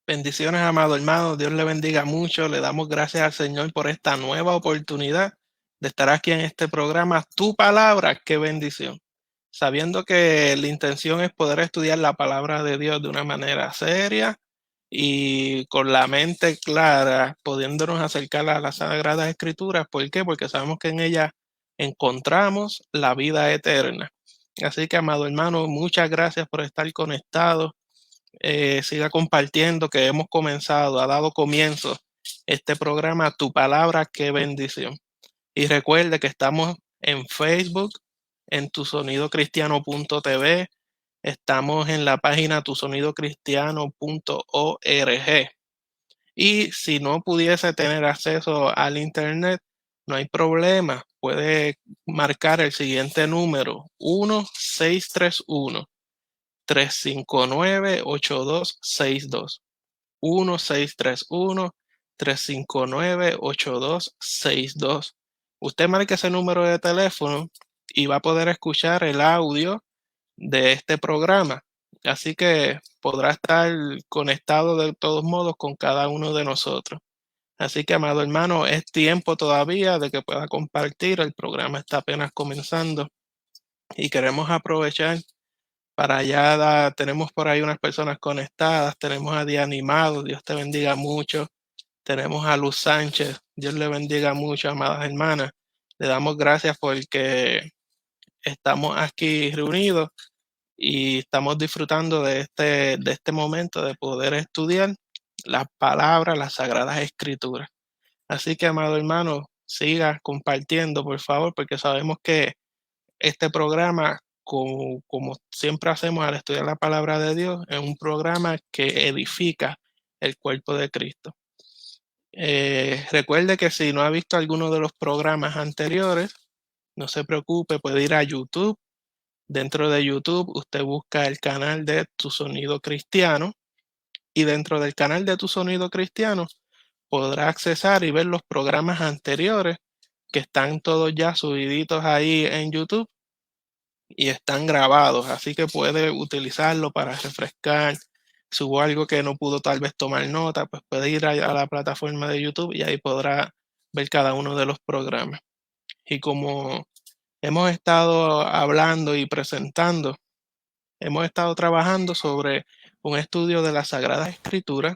Bendiciones, amado hermano. Dios le bendiga mucho. Le damos gracias al Señor por esta nueva oportunidad de estar aquí en este programa. Tu palabra, qué bendición. Sabiendo que la intención es poder estudiar la palabra de Dios de una manera seria y con la mente clara, pudiéndonos acercar a las Sagradas Escrituras. ¿Por qué? Porque sabemos que en ellas encontramos la vida eterna. Así que, amado hermano, muchas gracias por estar conectado. Siga compartiendo que hemos comenzado, ha dado comienzo este programa Tu Palabra, qué bendición. Y recuerde que estamos en Facebook, en tusonidocristiano.tv, estamos en la página tusonidocristiano.org. Y si no pudiese tener acceso al Internet, no hay problema, puede marcar el siguiente número: 1631-359-8262. 1631-359-8262. Usted marque ese número de teléfono y va a poder escuchar el audio de este programa. Así que podrá estar conectado de todos modos con cada uno de nosotros. Así que, amado hermano, es tiempo todavía de que pueda compartir. El programa está apenas comenzando y queremos aprovechar para allá. Tenemos por ahí unas personas conectadas. Tenemos a Día Animado, Dios te bendiga mucho. Tenemos a Luz Sánchez, Dios le bendiga mucho, amadas hermanas. Le damos gracias porque estamos aquí reunidos y estamos disfrutando de este momento de poder estudiar las palabras, las sagradas escrituras. Así que, amado hermano, siga compartiendo, por favor, porque sabemos que este programa, como siempre hacemos al estudiar la palabra de Dios, es un programa que edifica el cuerpo de Cristo. Recuerde que si no ha visto alguno de los programas anteriores, no se preocupe, puede ir a YouTube. Dentro de YouTube usted busca el canal de Tu Sonido Cristiano y dentro del canal de Tu Sonido Cristiano podrá accesar y ver los programas anteriores que están todos ya subiditos ahí en YouTube y están grabados, así que puede utilizarlo para refrescar. Si hubo algo que no pudo tal vez tomar nota, pues puede ir a la plataforma de YouTube y ahí podrá ver cada uno de los programas. Y como hemos estado hablando y presentando, hemos estado trabajando sobre un estudio de las Sagradas Escrituras,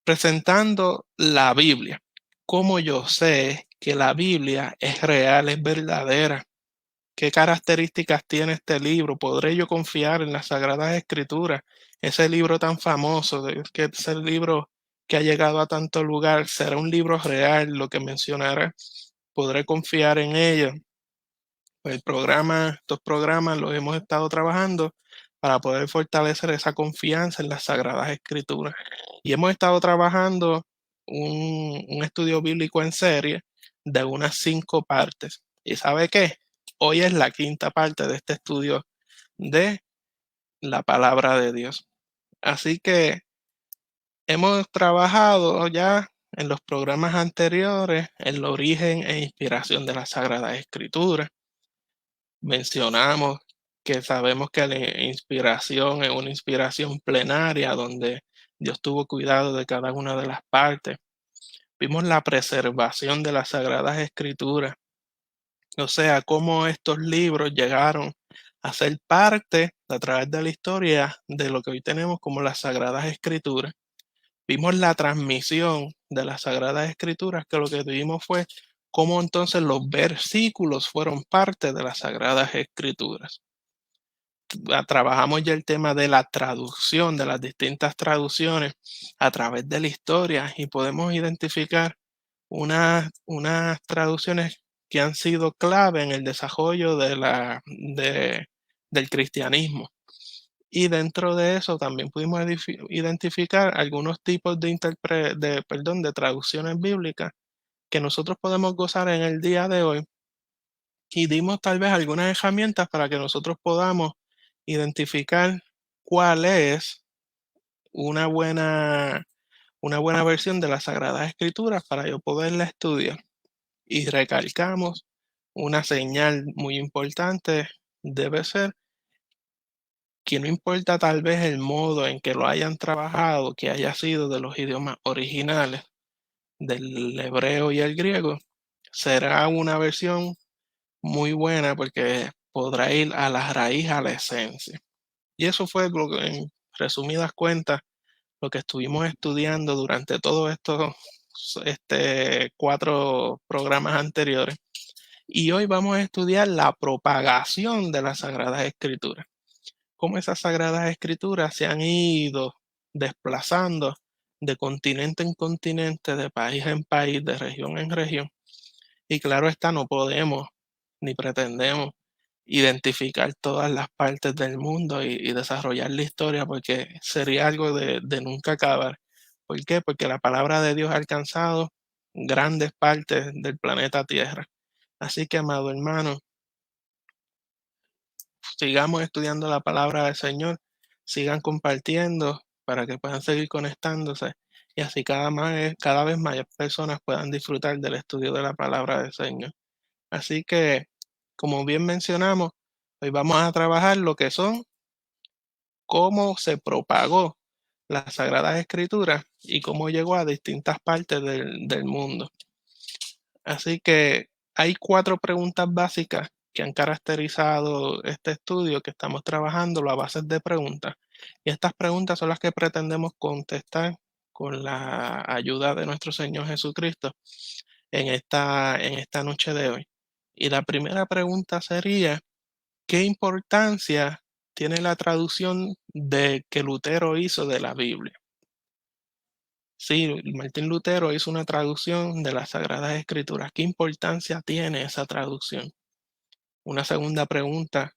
presentando la Biblia. ¿Cómo yo sé que la Biblia es real, es verdadera? ¿Qué características tiene este libro? ¿Podré yo confiar en las Sagradas Escrituras? Ese libro tan famoso, que es el libro que ha llegado a tanto lugar, ¿será un libro real lo que mencionará? ¿Podré confiar en ello? Pues estos programas los hemos estado trabajando para poder fortalecer esa confianza en las Sagradas Escrituras. Y hemos estado trabajando un estudio bíblico en serie de unas 5 partes. ¿Y sabe qué? Hoy es la 5ª parte de este estudio de la palabra de Dios. Así que hemos trabajado ya en los programas anteriores el origen e inspiración de las Sagradas Escrituras. Mencionamos que sabemos que la inspiración es una inspiración plenaria donde Dios tuvo cuidado de cada una de las partes. Vimos la preservación de las Sagradas Escrituras, o sea, cómo estos libros llegaron a ser parte a través de la historia de lo que hoy tenemos como las Sagradas Escrituras. Vimos la transmisión de las Sagradas Escrituras, que lo que vimos fue cómo entonces los versículos fueron parte de las Sagradas Escrituras. Trabajamos ya el tema de la traducción, de las distintas traducciones a través de la historia y podemos identificar unas traducciones que han sido clave en el desarrollo del cristianismo. Y dentro de eso también pudimos identificar algunos tipos de traducciones bíblicas que nosotros podemos gozar en el día de hoy, y dimos tal vez algunas herramientas para que nosotros podamos identificar cuál es una buena, una buena versión de las Sagradas Escrituras para yo poderla estudiar. Y recalcamos una señal muy importante debe ser que no importa tal vez el modo en que lo hayan trabajado, que haya sido de los idiomas originales, del hebreo y el griego, será una versión muy buena porque podrá ir a la raíz, a la esencia. Y eso fue lo que, en resumidas cuentas, lo que estuvimos estudiando durante todos estos 4 programas anteriores. Y hoy vamos a estudiar la propagación de las Sagradas Escrituras. Cómo esas Sagradas Escrituras se han ido desplazando de continente en continente, de país en país, de región en región. Y claro está, no podemos ni pretendemos identificar todas las partes del mundo y desarrollar la historia porque sería algo de nunca acabar. ¿Por qué? Porque la palabra de Dios ha alcanzado grandes partes del planeta Tierra. Así que, amado hermano, sigamos estudiando la palabra del Señor, sigan compartiendo para que puedan seguir conectándose y así cada vez más personas puedan disfrutar del estudio de la palabra del Señor. Así que, como bien mencionamos, hoy vamos a trabajar lo que son cómo se propagó las Sagradas Escrituras y cómo llegó a distintas partes del mundo. Así que hay 4 preguntas básicas que han caracterizado este estudio que estamos trabajando, a base de preguntas. Y estas preguntas son las que pretendemos contestar con la ayuda de nuestro Señor Jesucristo en esta noche de hoy. Y la primera pregunta sería, ¿qué importancia tiene la traducción que Lutero hizo de la Biblia? Sí, Martín Lutero hizo una traducción de las Sagradas Escrituras. ¿Qué importancia tiene esa traducción? Una segunda pregunta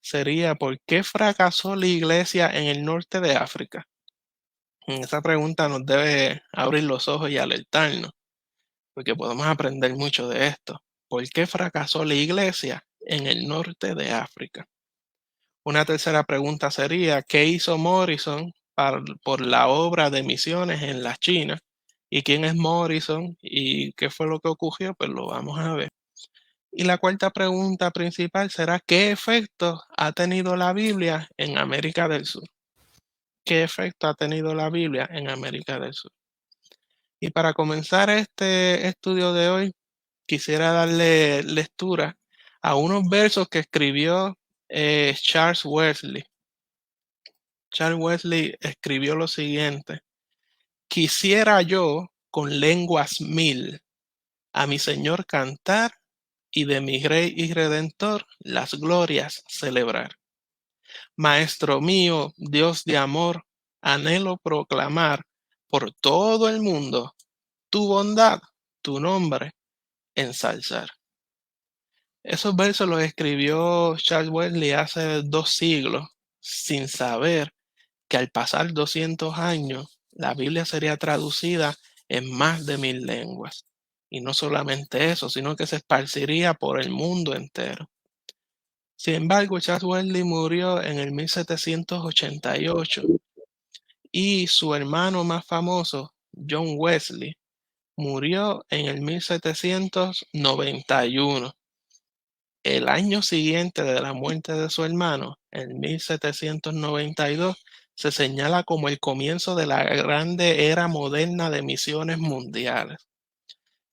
sería, ¿por qué fracasó la iglesia en el norte de África? Esa pregunta nos debe abrir los ojos y alertarnos, porque podemos aprender mucho de esto. ¿Por qué fracasó la iglesia en el norte de África? Una tercera pregunta sería, ¿qué hizo Morrison por la obra de misiones en la China? ¿Y quién es Morrison? ¿Y qué fue lo que ocurrió? Pues lo vamos a ver. Y la cuarta pregunta principal será, ¿qué efecto ha tenido la Biblia en América del Sur? ¿Qué efecto ha tenido la Biblia en América del Sur? Y para comenzar este estudio de hoy, quisiera darle lectura a unos versos que escribió Charles Wesley. Charles Wesley escribió lo siguiente: quisiera yo con lenguas 1000 a mi Señor cantar y de mi Rey y Redentor las glorias celebrar. Maestro mío, Dios de amor, anhelo proclamar por todo el mundo tu bondad, tu nombre, ensalzar. Esos versos los escribió Charles Wesley hace 2 siglos, sin saber que al pasar 200 años, la Biblia sería traducida en más de 1000 lenguas. Y no solamente eso, sino que se esparciría por el mundo entero. Sin embargo, Charles Wesley murió en el 1788 y su hermano más famoso, John Wesley, murió en el 1791. El año siguiente de la muerte de su hermano, en 1792, se señala como el comienzo de la grande era moderna de misiones mundiales.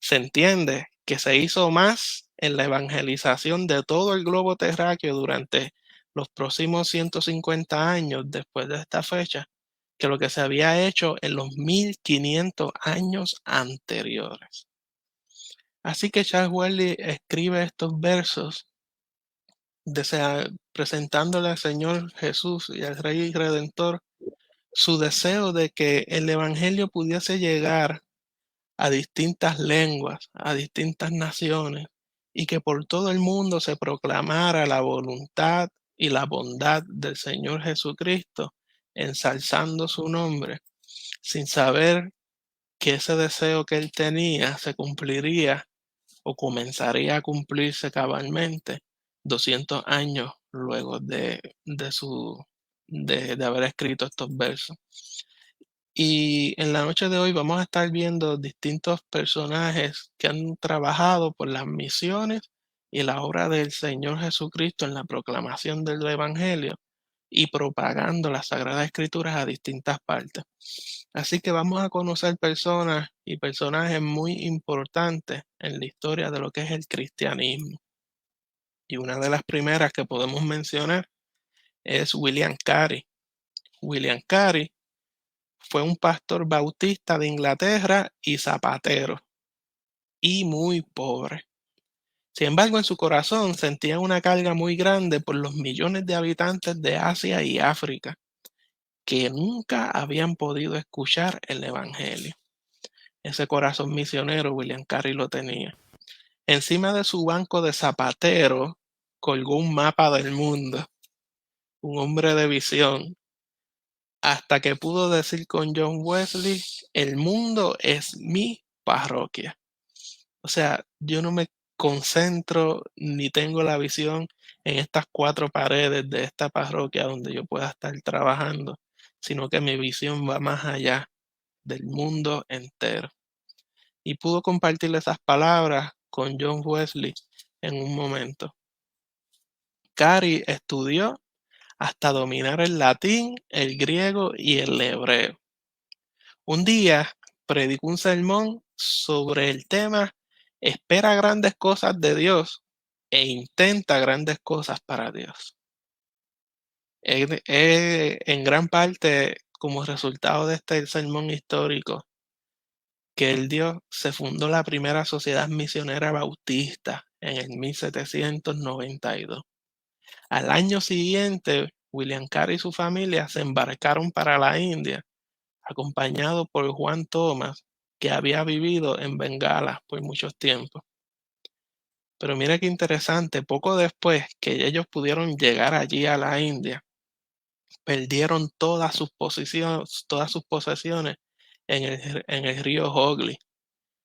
Se entiende que se hizo más en la evangelización de todo el globo terráqueo durante los próximos 150 años después de esta fecha que lo que se había hecho en los 1500 años anteriores. Así que Charles Wesley escribe estos versos presentándole al Señor Jesús y al Rey Redentor su deseo de que el Evangelio pudiese llegar a distintas lenguas, a distintas naciones, y que por todo el mundo se proclamara la voluntad y la bondad del Señor Jesucristo, ensalzando su nombre, sin saber que ese deseo que él tenía se cumpliría o comenzaría a cumplirse cabalmente 200 años luego de haber escrito estos versos. Y en la noche de hoy vamos a estar viendo distintos personajes que han trabajado por las misiones y la obra del Señor Jesucristo en la proclamación del Evangelio y propagando las Sagradas Escrituras a distintas partes. Así que vamos a conocer personas y personajes muy importantes en la historia de lo que es el cristianismo. Y una de las primeras que podemos mencionar es William Carey. William Carey fue un pastor bautista de Inglaterra y zapatero, y muy pobre. Sin embargo, en su corazón sentía una carga muy grande por los millones de habitantes de Asia y África que nunca habían podido escuchar el Evangelio. Ese corazón misionero William Carey lo tenía. Encima de su banco de zapatero colgó un mapa del mundo, un hombre de visión, hasta que pudo decir con John Wesley: el mundo es mi parroquia. O sea, yo no me concentro ni tengo la visión en estas cuatro paredes de esta parroquia donde yo pueda estar trabajando, sino que mi visión va más allá del mundo entero. Y pudo compartir esas palabras con John Wesley en un momento. Carey estudió hasta dominar el latín, el griego y el hebreo. Un día predicó un sermón sobre el tema: espera grandes cosas de Dios e intenta grandes cosas para Dios. En gran parte, como resultado de este sermón histórico, que el Dios se fundó la primera sociedad misionera bautista en el 1792. Al año siguiente, William Carey y su familia se embarcaron para la India, acompañado por Juan Thomas, que había vivido en Bengala por muchos tiempos. Pero mira qué interesante, poco después que ellos pudieron llegar allí a la India, perdieron todas sus posesiones en el río Hooghly.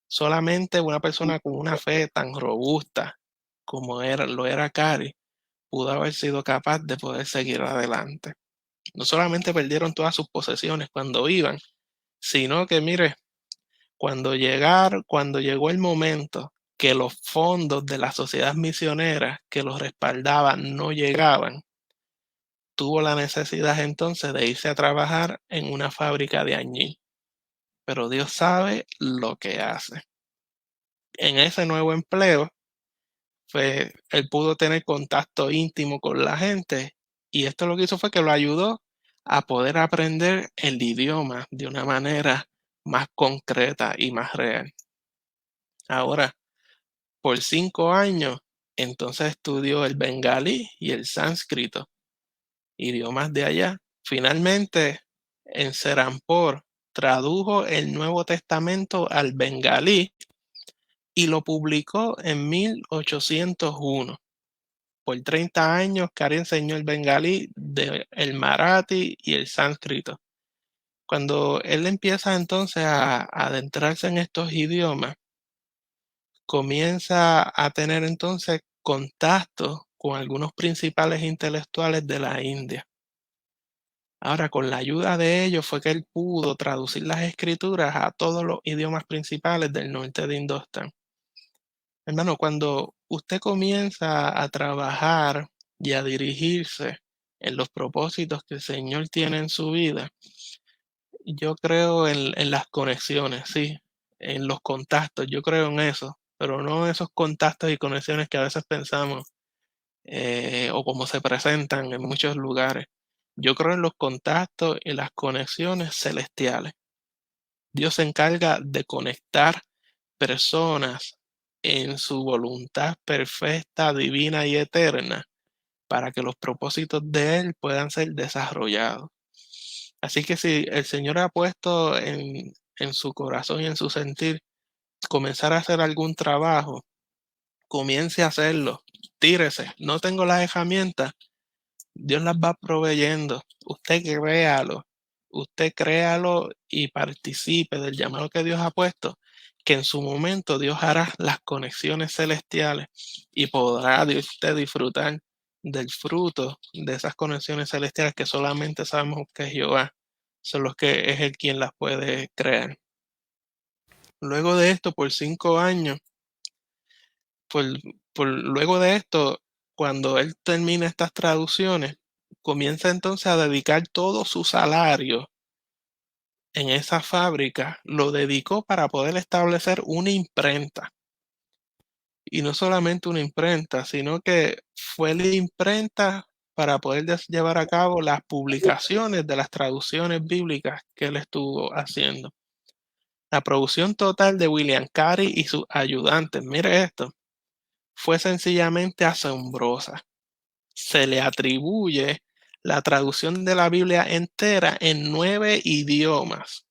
Solamente una persona con una fe tan robusta como lo era Carey pudo haber sido capaz de poder seguir adelante. No solamente perdieron todas sus posesiones cuando iban, sino que mire, cuando llegó el momento que los fondos de la sociedad misionera que los respaldaban no llegaban, tuvo la necesidad entonces de irse a trabajar en una fábrica de añil. Pero Dios sabe lo que hace. En ese nuevo empleo, pues él pudo tener contacto íntimo con la gente, y esto lo que hizo fue que lo ayudó a poder aprender el idioma de una manera más concreta y más real. Ahora, por 5 años, entonces estudió el bengalí y el sánscrito, idiomas de allá. Finalmente, en Serampore, tradujo el Nuevo Testamento al bengalí y lo publicó en 1801. Por 30 años, Carey enseñó el bengalí, el marathi y el sánscrito. Cuando él empieza entonces a adentrarse en estos idiomas, comienza a tener entonces contacto con algunos principales intelectuales de la India. Ahora, con la ayuda de ellos fue que él pudo traducir las escrituras a todos los idiomas principales del norte de Indostán. Hermano, cuando usted comienza a trabajar y a dirigirse en los propósitos que el Señor tiene en su vida, yo creo en las conexiones, sí, en los contactos, yo creo en eso, pero no esos contactos y conexiones que a veces pensamos o como se presentan en muchos lugares. Yo creo en los contactos y las conexiones celestiales. Dios se encarga de conectar personas en su voluntad perfecta, divina y eterna para que los propósitos de Él puedan ser desarrollados. Así que si el Señor ha puesto en su corazón y en su sentir comenzar a hacer algún trabajo, comience a hacerlo, tírese. No tengo las herramientas, Dios las va proveyendo. Usted créalo y participe del llamado que Dios ha puesto, que en su momento Dios hará las conexiones celestiales y podrá usted disfrutar del fruto de esas conexiones celestiales que solamente sabemos que Jehová son los que es el quien las puede crear. Luego de esto, por 5 años, por, luego de esto, cuando él termina estas traducciones, comienza entonces a dedicar todo su salario en esa fábrica, lo dedicó para poder establecer una imprenta. Y no solamente una imprenta, sino que fue la imprenta para poder llevar a cabo las publicaciones de las traducciones bíblicas que él estuvo haciendo. La producción total de William Carey y sus ayudantes, mire esto, fue sencillamente asombrosa. Se le atribuye la traducción de la Biblia entera en 9 idiomas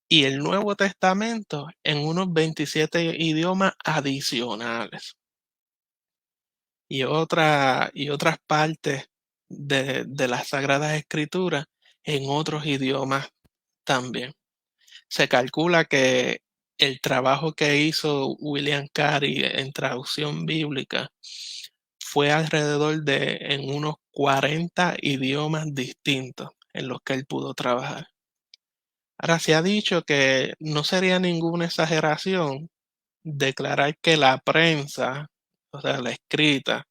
y el Nuevo Testamento en unos 27 idiomas adicionales. Y otras partes de las Sagradas Escrituras en otros idiomas también. Se calcula que el trabajo que hizo William Carey en traducción bíblica fue alrededor de en unos 40 idiomas distintos en los que él pudo trabajar. Ahora se ha dicho que no sería ninguna exageración declarar que la prensa, o sea, la escrita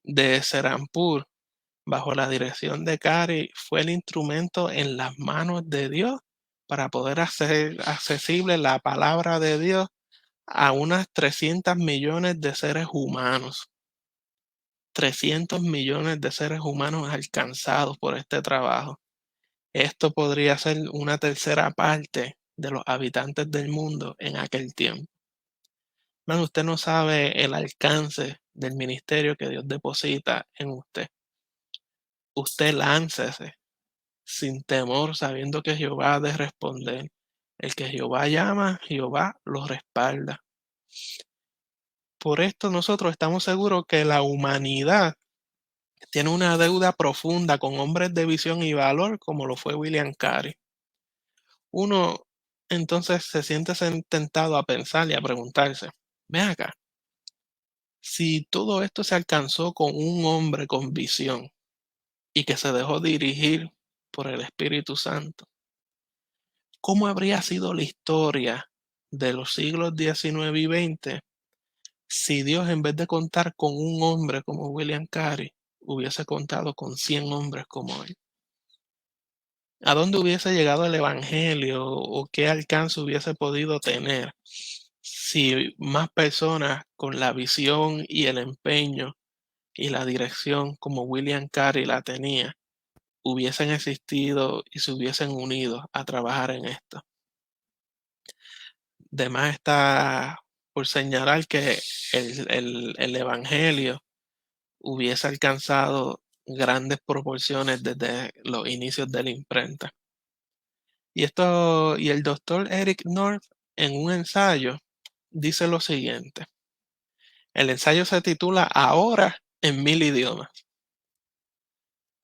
de Serampur, bajo la dirección de Carey, fue el instrumento en las manos de Dios para poder hacer accesible la palabra de Dios a unas 300 millones de seres humanos. 300 millones de seres humanos alcanzados por este trabajo. Esto podría ser una tercera parte de los habitantes del mundo en aquel tiempo. Man, usted no sabe el alcance del ministerio que Dios deposita en usted. Usted láncese sin temor, sabiendo que Jehová ha de responder. El que Jehová llama, Jehová lo respalda. Por esto nosotros estamos seguros que la humanidad tiene una deuda profunda con hombres de visión y valor como lo fue William Carey. Uno entonces se siente tentado a pensar y a preguntarse, ven acá, si todo esto se alcanzó con un hombre con visión y que se dejó dirigir por el Espíritu Santo, ¿cómo habría sido la historia de los siglos XIX y XX si Dios, en vez de contar con un hombre como William Carey, hubiese contado con 100 hombres como él? ¿A dónde hubiese llegado el evangelio o qué alcance hubiese podido tener si más personas con la visión y el empeño y la dirección como William Carey la tenía hubiesen existido y se hubiesen unido a trabajar en esto? De más está por señalar que el evangelio hubiese alcanzado grandes proporciones desde los inicios de la imprenta. Y el doctor Eric North en un ensayo dice lo siguiente. El ensayo se titula Ahora en 1000 idiomas.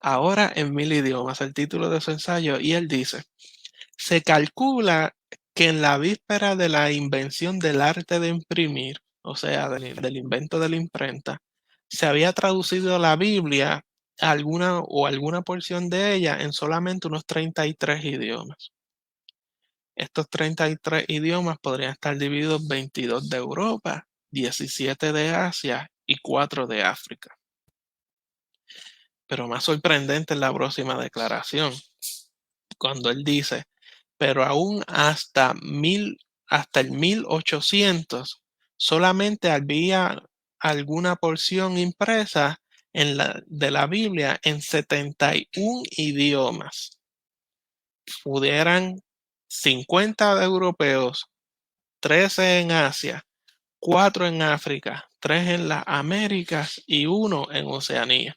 Ahora en 1000 idiomas, el título de su ensayo, y él dice, se calcula que en la víspera de la invención del arte de imprimir, o sea, del invento de la imprenta, se había traducido la Biblia, alguna porción de ella, en solamente unos 33 idiomas. Estos 33 idiomas podrían estar divididos 22 de Europa, 17 de Asia y 4 de África. Pero más sorprendente es la próxima declaración, cuando él dice, pero aún hasta el 1800 solamente había alguna porción impresa de la Biblia en 71 idiomas. Pudieran 50 de europeos, 13 en Asia, 4 en África, 3 en las Américas y 1 en Oceanía.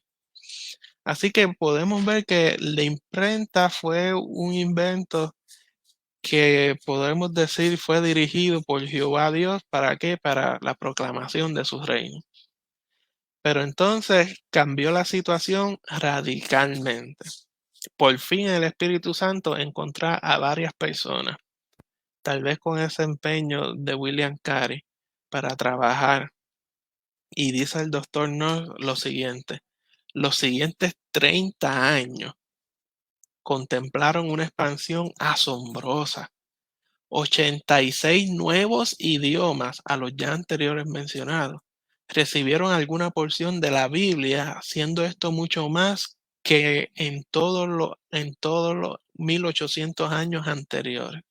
Así que podemos ver que la imprenta fue un invento que podemos decir fue dirigido por Jehová Dios. ¿Para qué? Para la proclamación de su reino. Pero entonces cambió la situación radicalmente. Por fin el Espíritu Santo encontró a varias personas, tal vez con ese empeño de William Carey, para trabajar. Y dice el doctor North lo siguiente, los siguientes 30 años contemplaron una expansión asombrosa. 86 nuevos idiomas a los ya anteriores mencionados recibieron alguna porción de la Biblia, siendo esto mucho más que en todos los 1800 años anteriores.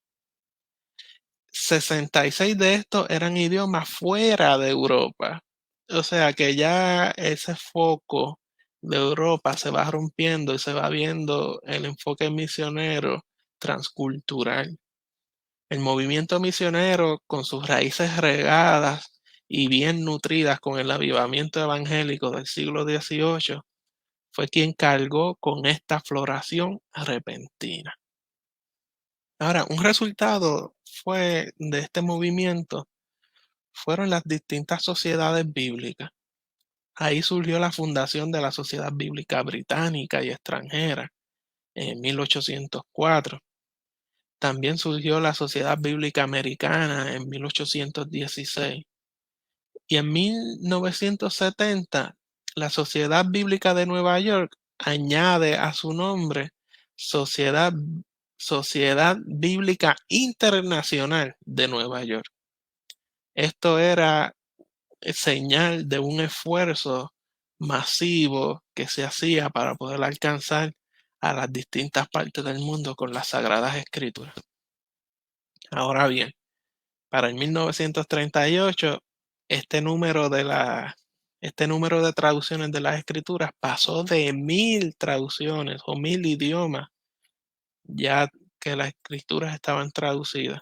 66 de estos eran idiomas fuera de Europa. O sea que ya ese foco de Europa se va rompiendo y se va viendo el enfoque misionero transcultural. El movimiento misionero, con sus raíces regadas y bien nutridas con el avivamiento evangélico del siglo XVIII, fue quien cargó con esta floración repentina. Ahora, un resultado de este movimiento fueron las distintas sociedades bíblicas. Ahí surgió la fundación de la Sociedad Bíblica Británica y extranjera en 1804. También surgió la Sociedad Bíblica Americana en 1816. Y en 1970, la Sociedad Bíblica de Nueva York añade a su nombre Sociedad, Sociedad Bíblica Internacional de Nueva York. Esto era señal de un esfuerzo masivo que se hacía para poder alcanzar a las distintas partes del mundo con las Sagradas Escrituras. Ahora bien, para el 1938, este número de traducciones de las escrituras pasó de 1000 traducciones o 1000 idiomas, ya que las escrituras estaban traducidas.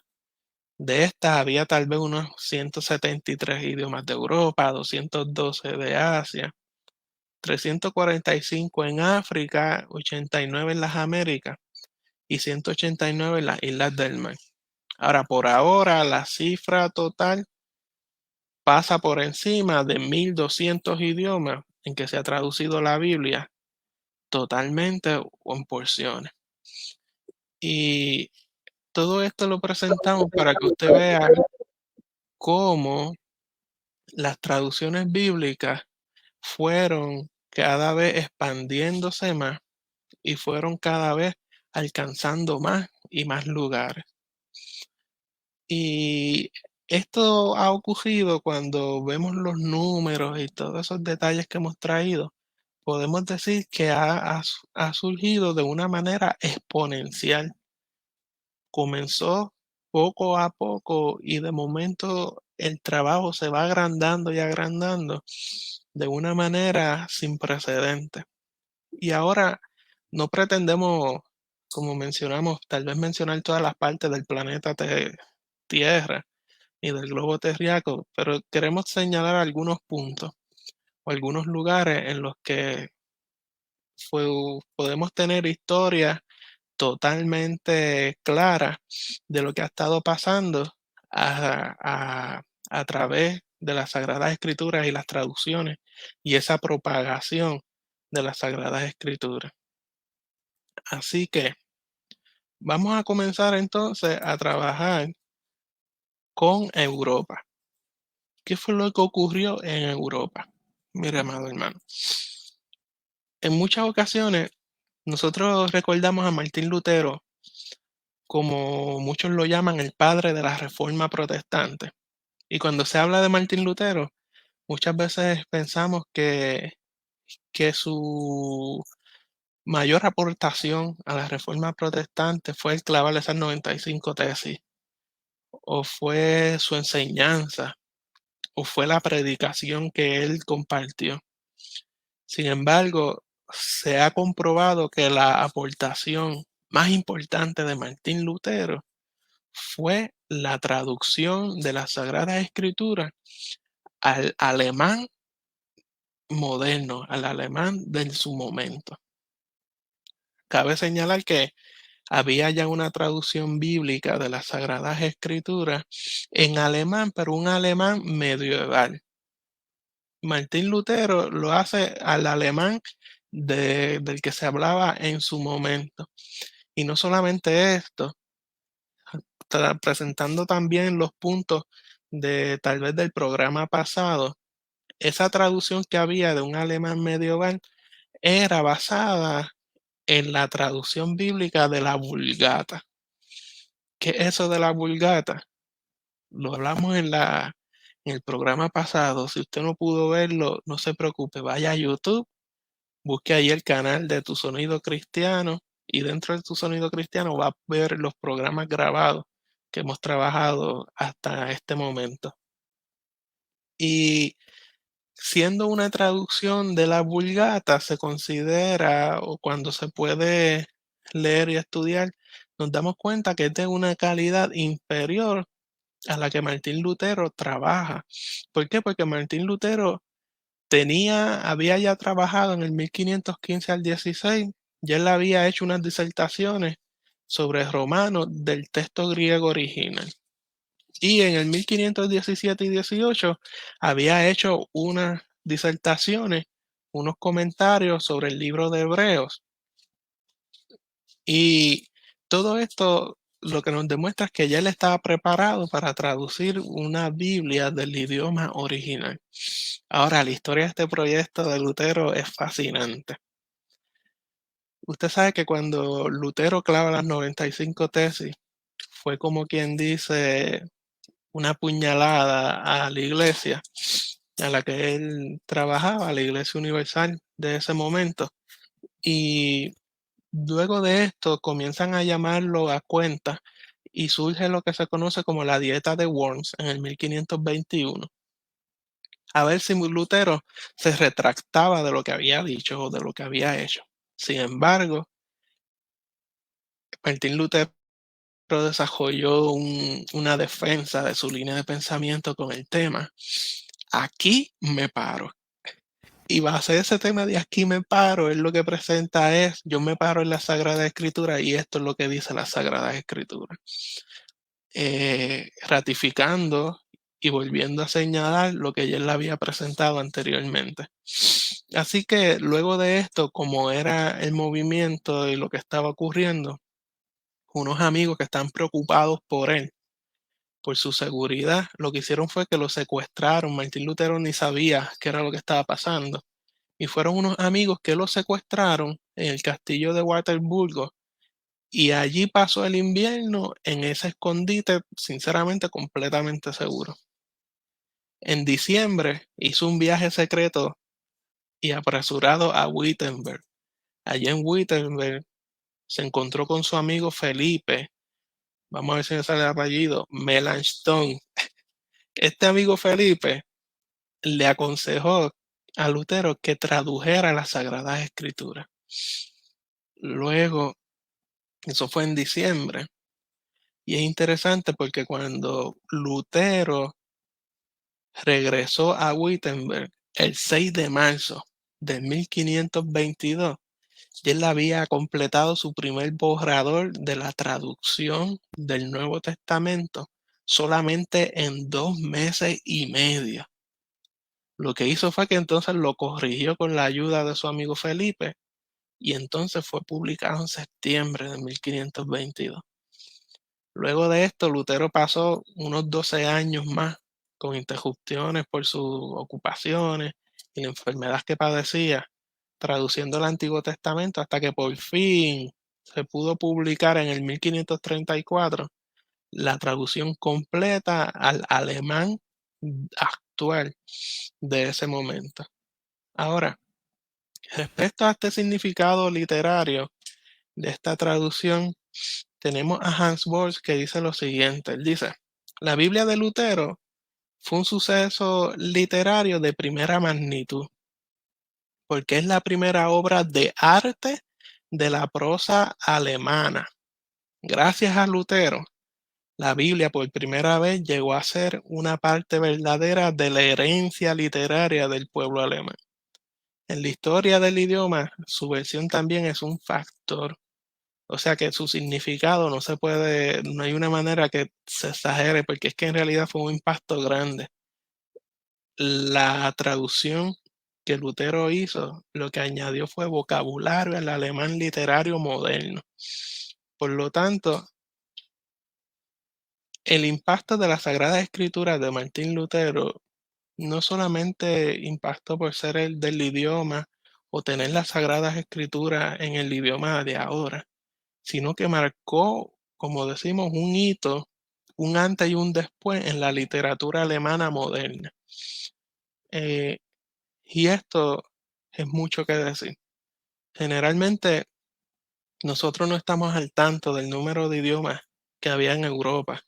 De estas había tal vez unos 173 idiomas de Europa, 212 de Asia, 345 en África, 89 en las Américas y 189 en las Islas del Mar. Ahora, por ahora, la cifra total pasa por encima de 1200 idiomas en que se ha traducido la Biblia totalmente o en porciones. Y todo esto lo presentamos para que usted vea cómo las traducciones bíblicas fueron cada vez expandiéndose más y fueron cada vez alcanzando más y más lugares. Y esto ha ocurrido cuando vemos los números y todos esos detalles que hemos traído. Podemos decir que ha surgido de una manera exponencial. Comenzó poco a poco y de momento el trabajo se va agrandando y agrandando de una manera sin precedentes. Y ahora no pretendemos, como mencionamos, tal vez mencionar todas las partes del planeta Tierra y del globo terráqueo, pero queremos señalar algunos puntos o algunos lugares en los que podemos tener historias totalmente claras de lo que ha estado pasando a, a través de las Sagradas Escrituras y las traducciones y esa propagación de las Sagradas Escrituras. Así que vamos a comenzar entonces a trabajar con Europa. ¿Qué fue lo que ocurrió en Europa? Mire, amado hermano. En muchas ocasiones nosotros recordamos a Martín Lutero, como muchos lo llaman, el padre de la Reforma Protestante. Y cuando se habla de Martín Lutero, muchas veces pensamos que su mayor aportación a la Reforma Protestante fue el clavar esas 95 tesis, o fue su enseñanza, o fue la predicación que él compartió. Sin embargo, se ha comprobado que la aportación más importante de Martín Lutero fue la traducción de las Sagradas Escrituras al alemán moderno, al alemán de su momento. Cabe señalar que había ya una traducción bíblica de las Sagradas Escrituras en alemán, pero un alemán medieval. Martín Lutero lo hace al alemán del que se hablaba en su momento. Y no solamente esto, presentando también los puntos de tal vez del programa pasado, esa traducción que había de un alemán medieval era basada en la traducción bíblica de la Vulgata. ¿Qué es eso de la Vulgata? Lo hablamos en el programa pasado. Si usted no pudo verlo, no se preocupe, vaya a YouTube Busque ahí el canal de Tu Sonido Cristiano y dentro de Tu Sonido Cristiano va a ver los programas grabados que hemos trabajado hasta este momento. Y siendo una traducción de la Vulgata, se considera, o cuando se puede leer y estudiar, nos damos cuenta que es de una calidad inferior a la que Martín Lutero trabaja. ¿Por qué? Porque Martín Lutero había ya trabajado en el 1515 al 16, ya él había hecho unas disertaciones sobre Romanos del texto griego original. Y en el 1517 y 18 había hecho unas disertaciones, unos comentarios sobre el libro de Hebreos. Y todo esto lo que nos demuestra es que ya él estaba preparado para traducir una Biblia del idioma original. Ahora, la historia de este proyecto de Lutero es fascinante. Usted sabe que cuando Lutero clava las 95 tesis, fue como quien dice una puñalada a la iglesia a la que él trabajaba, la Iglesia Universal de ese momento. Y luego de esto comienzan a llamarlo a cuenta y surge lo que se conoce como la Dieta de Worms en el 1521. A ver si Lutero se retractaba de lo que había dicho o de lo que había hecho. Sin embargo, Martín Lutero desarrolló una defensa de su línea de pensamiento con el tema. Aquí me paro. Y base ese tema de aquí me paro, él lo que presenta es, yo me paro en la Sagrada Escritura y esto es lo que dice la Sagrada Escritura. Ratificando y volviendo a señalar lo que ya él había presentado anteriormente. Así que luego de esto, como era el movimiento y lo que estaba ocurriendo, unos amigos que están preocupados por él, por su seguridad, lo que hicieron fue que lo secuestraron. Martín Lutero ni sabía qué era lo que estaba pasando. Y fueron unos amigos que lo secuestraron en el castillo de Waterburgo. Y allí pasó el invierno en ese escondite, sinceramente, completamente seguro. En diciembre hizo un viaje secreto y apresurado a Wittenberg. Allí en Wittenberg se encontró con su amigo Felipe, vamos a ver si me sale el apellido, Melanchthon. Este amigo Felipe le aconsejó a Lutero que tradujera las Sagradas Escrituras. Luego, eso fue en diciembre, y es interesante porque cuando Lutero regresó a Wittenberg el 6 de marzo de 1522, ya él había completado su primer borrador de la traducción del Nuevo Testamento solamente en 2 meses y medio. Lo que hizo fue que entonces lo corrigió con la ayuda de su amigo Felipe y entonces fue publicado en septiembre de 1522. Luego de esto, Lutero pasó unos 12 años más con interrupciones por sus ocupaciones y la enfermedad que padecía, traduciendo el Antiguo Testamento hasta que por fin se pudo publicar en el 1534 la traducción completa al alemán actual de ese momento. Ahora, respecto a este significado literario de esta traducción, tenemos a Hans Bosch que dice lo siguiente. Él dice, la Biblia de Lutero fue un suceso literario de primera magnitud, porque es la primera obra de arte de la prosa alemana. Gracias a Lutero, la Biblia por primera vez llegó a ser una parte verdadera de la herencia literaria del pueblo alemán. En la historia del idioma, su versión también es un factor. O sea que su significado no hay una manera que se exagere, porque es que en realidad fue un impacto grande. La traducción que Lutero hizo, lo que añadió fue vocabulario al alemán literario moderno. Por lo tanto, el impacto de la Sagrada Escritura de Martín Lutero no solamente impactó por ser el del idioma o tener las Sagradas Escrituras en el idioma de ahora, sino que marcó, como decimos, un hito, un antes y un después en la literatura alemana moderna. Y esto es mucho que decir. Generalmente nosotros no estamos al tanto del número de idiomas que había en Europa.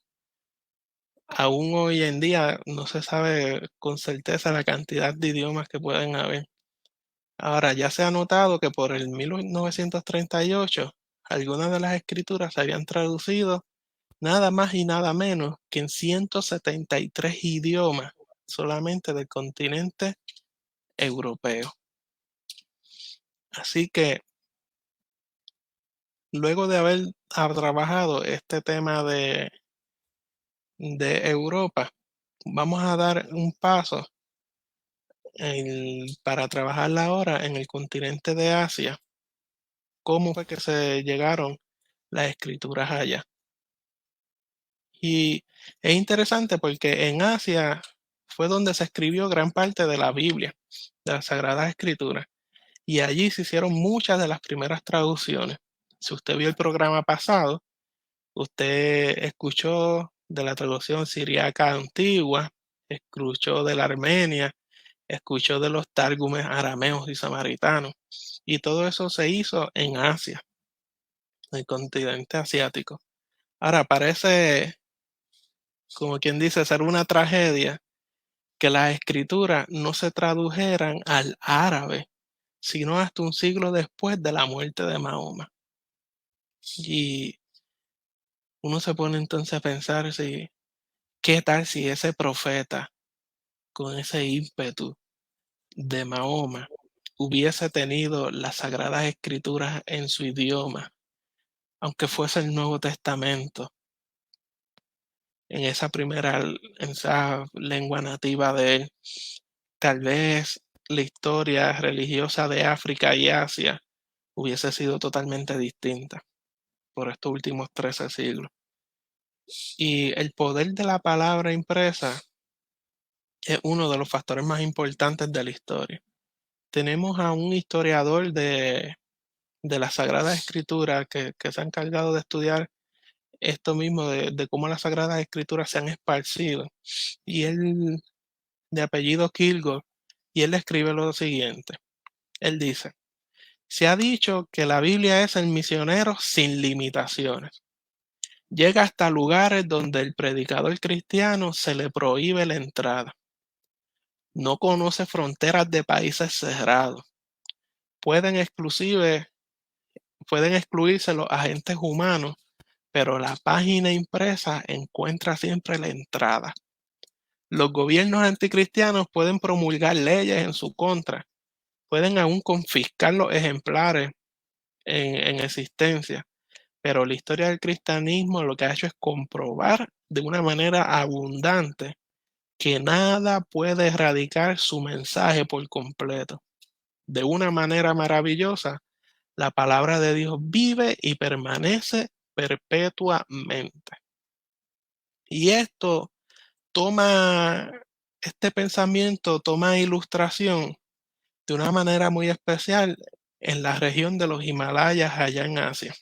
Aún hoy en día no se sabe con certeza la cantidad de idiomas que pueden haber. Ahora, ya se ha notado que por el 1938 algunas de las escrituras se habían traducido nada más y nada menos que en 173 idiomas solamente del continente europeo. Así que luego de haber trabajado este tema de Europa, vamos a dar un paso para trabajar ahora en el continente de Asia. ¿Cómo fue que se llegaron las escrituras allá? Y es interesante porque en Asia fue donde se escribió gran parte de la Biblia, de las Sagradas Escrituras, y allí se hicieron muchas de las primeras traducciones. Si usted vio el programa pasado, usted escuchó de la traducción siriaca antigua, escuchó de la armenia, escuchó de los tárgumes arameos y samaritanos, y todo eso se hizo en Asia, en el continente asiático. Ahora parece, como quien dice, ser una tragedia que las escrituras no se tradujeran al árabe, sino hasta un siglo después de la muerte de Mahoma. Y uno se pone entonces a pensar si, ¿qué tal si ese profeta, con ese ímpetu de Mahoma, hubiese tenido las sagradas escrituras en su idioma, aunque fuese el Nuevo Testamento, en esa lengua nativa de él? Tal vez la historia religiosa de África y Asia hubiese sido totalmente distinta por estos últimos 13 siglos. Y el poder de la palabra impresa es uno de los factores más importantes de la historia. Tenemos a un historiador de la Sagrada Escritura que se ha encargado de estudiar esto mismo, de cómo las Sagradas Escrituras se han esparcido. Y él, de apellido Kilgore, y él escribe lo siguiente. Él dice: se ha dicho que la Biblia es el misionero sin limitaciones. Llega hasta lugares donde el predicador cristiano se le prohíbe la entrada. No conoce fronteras de países cerrados. Pueden exclusive, pueden excluirse los agentes humanos, pero la página impresa encuentra siempre la entrada. Los gobiernos anticristianos pueden promulgar leyes en su contra, pueden aún confiscar los ejemplares en existencia, pero la historia del cristianismo lo que ha hecho es comprobar de una manera abundante que nada puede erradicar su mensaje por completo. De una manera maravillosa, la palabra de Dios vive y permanece perpetuamente. Y toma, este pensamiento toma ilustración de una manera muy especial en la región de los Himalayas allá en Asia.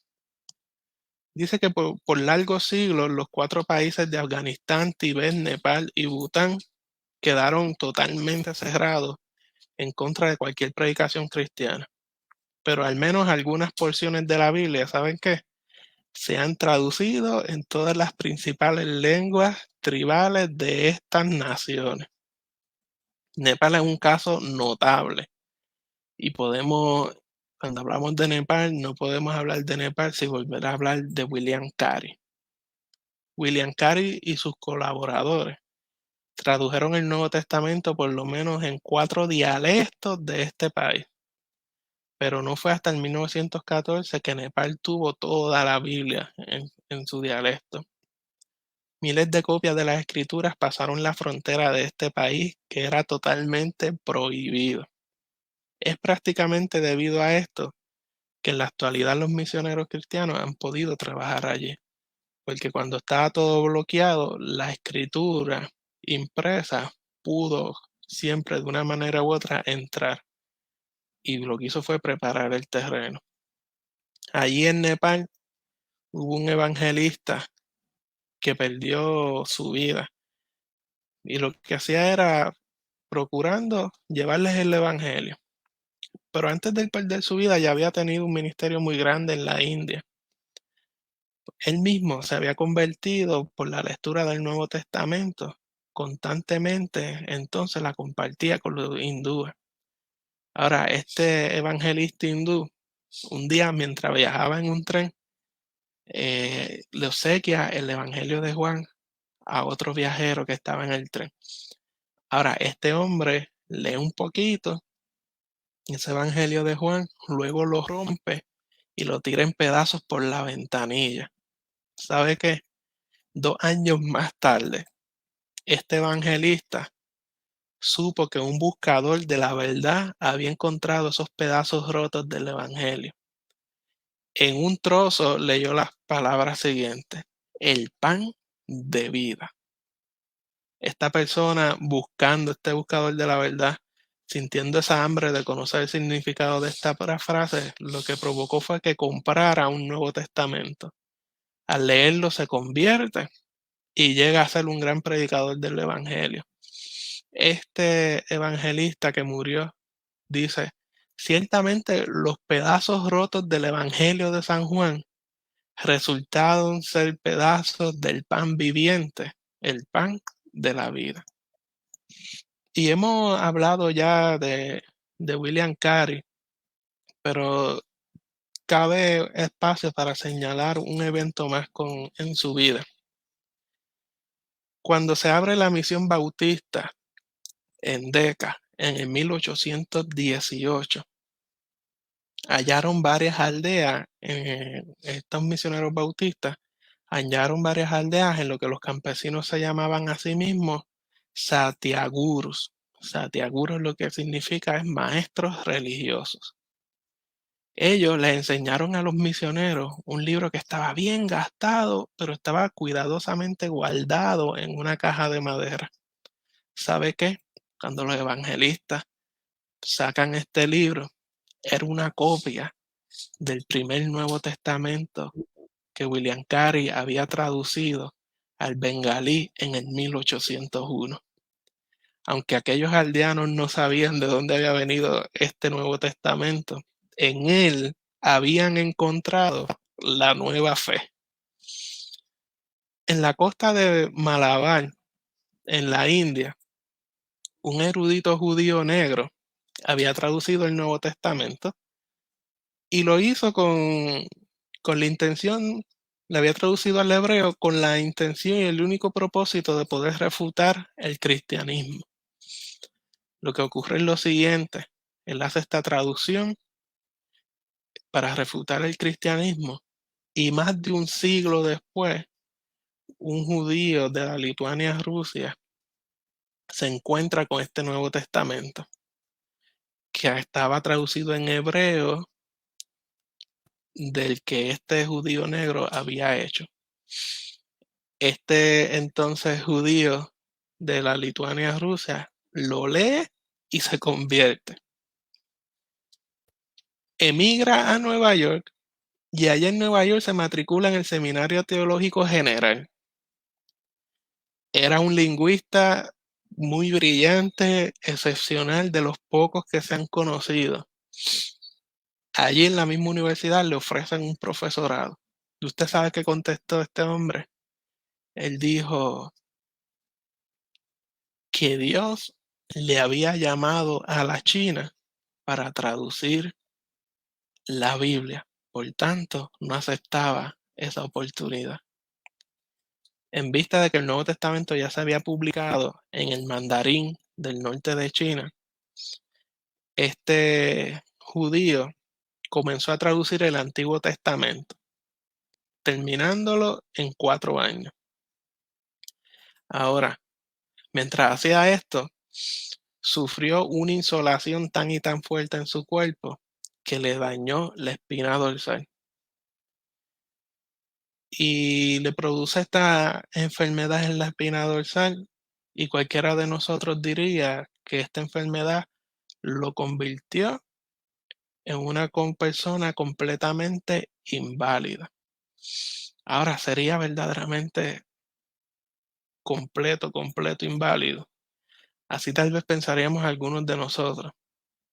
Dice que por largos siglos los 4 países de Afganistán, Tibet, Nepal y Bután quedaron totalmente cerrados en contra de cualquier predicación cristiana. Pero al menos algunas porciones de la Biblia, ¿saben qué? Se han traducido en todas las principales lenguas tribales de estas naciones. Nepal es un caso notable y cuando hablamos de Nepal, no podemos hablar de Nepal sin volver a hablar de William Carey. William Carey y sus colaboradores tradujeron el Nuevo Testamento por lo menos en 4 dialectos de este país, pero no fue hasta el 1914 que Nepal tuvo toda la Biblia en su dialecto. Miles de copias de las escrituras pasaron la frontera de este país, que era totalmente prohibido. Es prácticamente debido a esto que en la actualidad los misioneros cristianos han podido trabajar allí, porque cuando estaba todo bloqueado, la escritura impresa pudo siempre de una manera u otra entrar, y lo que hizo fue preparar el terreno. Allí en Nepal hubo un evangelista que perdió su vida y lo que hacía era procurando llevarles el evangelio. pero antes de él perder su vida ya había tenido un ministerio muy grande en la India. Él mismo se había convertido por la lectura del Nuevo Testamento constantemente, entonces la compartía con los hindúes. Ahora, este evangelista hindú, un día mientras viajaba en un tren, le obsequia el Evangelio de Juan a otro viajero que estaba en el tren. Ahora, este hombre lee un poquito ese Evangelio de Juan, luego lo rompe y lo tira en pedazos por la ventanilla. ¿Sabe qué? 2 años más tarde, este evangelista supo que un buscador de la verdad había encontrado esos pedazos rotos del Evangelio. En un trozo leyó las palabras siguientes: el pan de vida. Esta persona buscando, este buscador de la verdad, sintiendo esa hambre de conocer el significado de esta frase, lo que provocó fue que comprara un Nuevo Testamento. Al leerlo se convierte y llega a ser un gran predicador del Evangelio. Este evangelista que murió dice: ciertamente los pedazos rotos del Evangelio de San Juan resultaron ser pedazos del pan viviente, el pan de la vida. Y hemos hablado ya de William Carey, pero cabe espacio para señalar un evento más en su vida. Cuando se abre la misión bautista en Decca en el 1818, hallaron varias aldeas, estos misioneros bautistas hallaron varias aldeas en lo que los campesinos se llamaban a sí mismos satiagurus. Satiagurus lo que significa es maestros religiosos. Ellos les enseñaron a los misioneros un libro que estaba bien gastado, pero estaba cuidadosamente guardado en una caja de madera. ¿Sabe qué? Cuando los evangelistas sacan este libro, era una copia del primer Nuevo Testamento que William Carey había traducido al bengalí en el 1801. Aunque aquellos aldeanos no sabían de dónde había venido este Nuevo Testamento, en él habían encontrado la nueva fe. En la costa de Malabar, en la India, un erudito judío negro había traducido el Nuevo Testamento y lo hizo con la intención, le había traducido al hebreo con la intención y el único propósito de poder refutar el cristianismo. Lo que ocurre es lo siguiente: él hace esta traducción para refutar el cristianismo y más de un siglo después, un judío de la Lituania, Rusia, se encuentra con este Nuevo Testamento que estaba traducido en hebreo del que este judío negro había hecho. Este entonces judío de la Lituania, Rusia, lo lee y se convierte. Emigra a Nueva York y allá en Nueva York se matricula en el Seminario Teológico General. Era un lingüista muy brillante, excepcional, de los pocos que se han conocido. Allí en la misma universidad le ofrecen un profesorado. ¿Y usted sabe qué contestó este hombre? Él dijo que Dios le había llamado a la China para traducir la Biblia. Por tanto, no aceptaba esa oportunidad. En vista de que el Nuevo Testamento ya se había publicado en el mandarín del norte de China, este judío comenzó a traducir el Antiguo Testamento, terminándolo en 4 años. Ahora, mientras hacía esto, sufrió una insolación tan y tan fuerte en su cuerpo que le dañó la espina dorsal. Y le produce esta enfermedad en la espina dorsal, y cualquiera de nosotros diría que esta enfermedad lo convirtió en una persona completamente inválida. Ahora sería verdaderamente completo inválido. Así tal vez pensaríamos algunos de nosotros.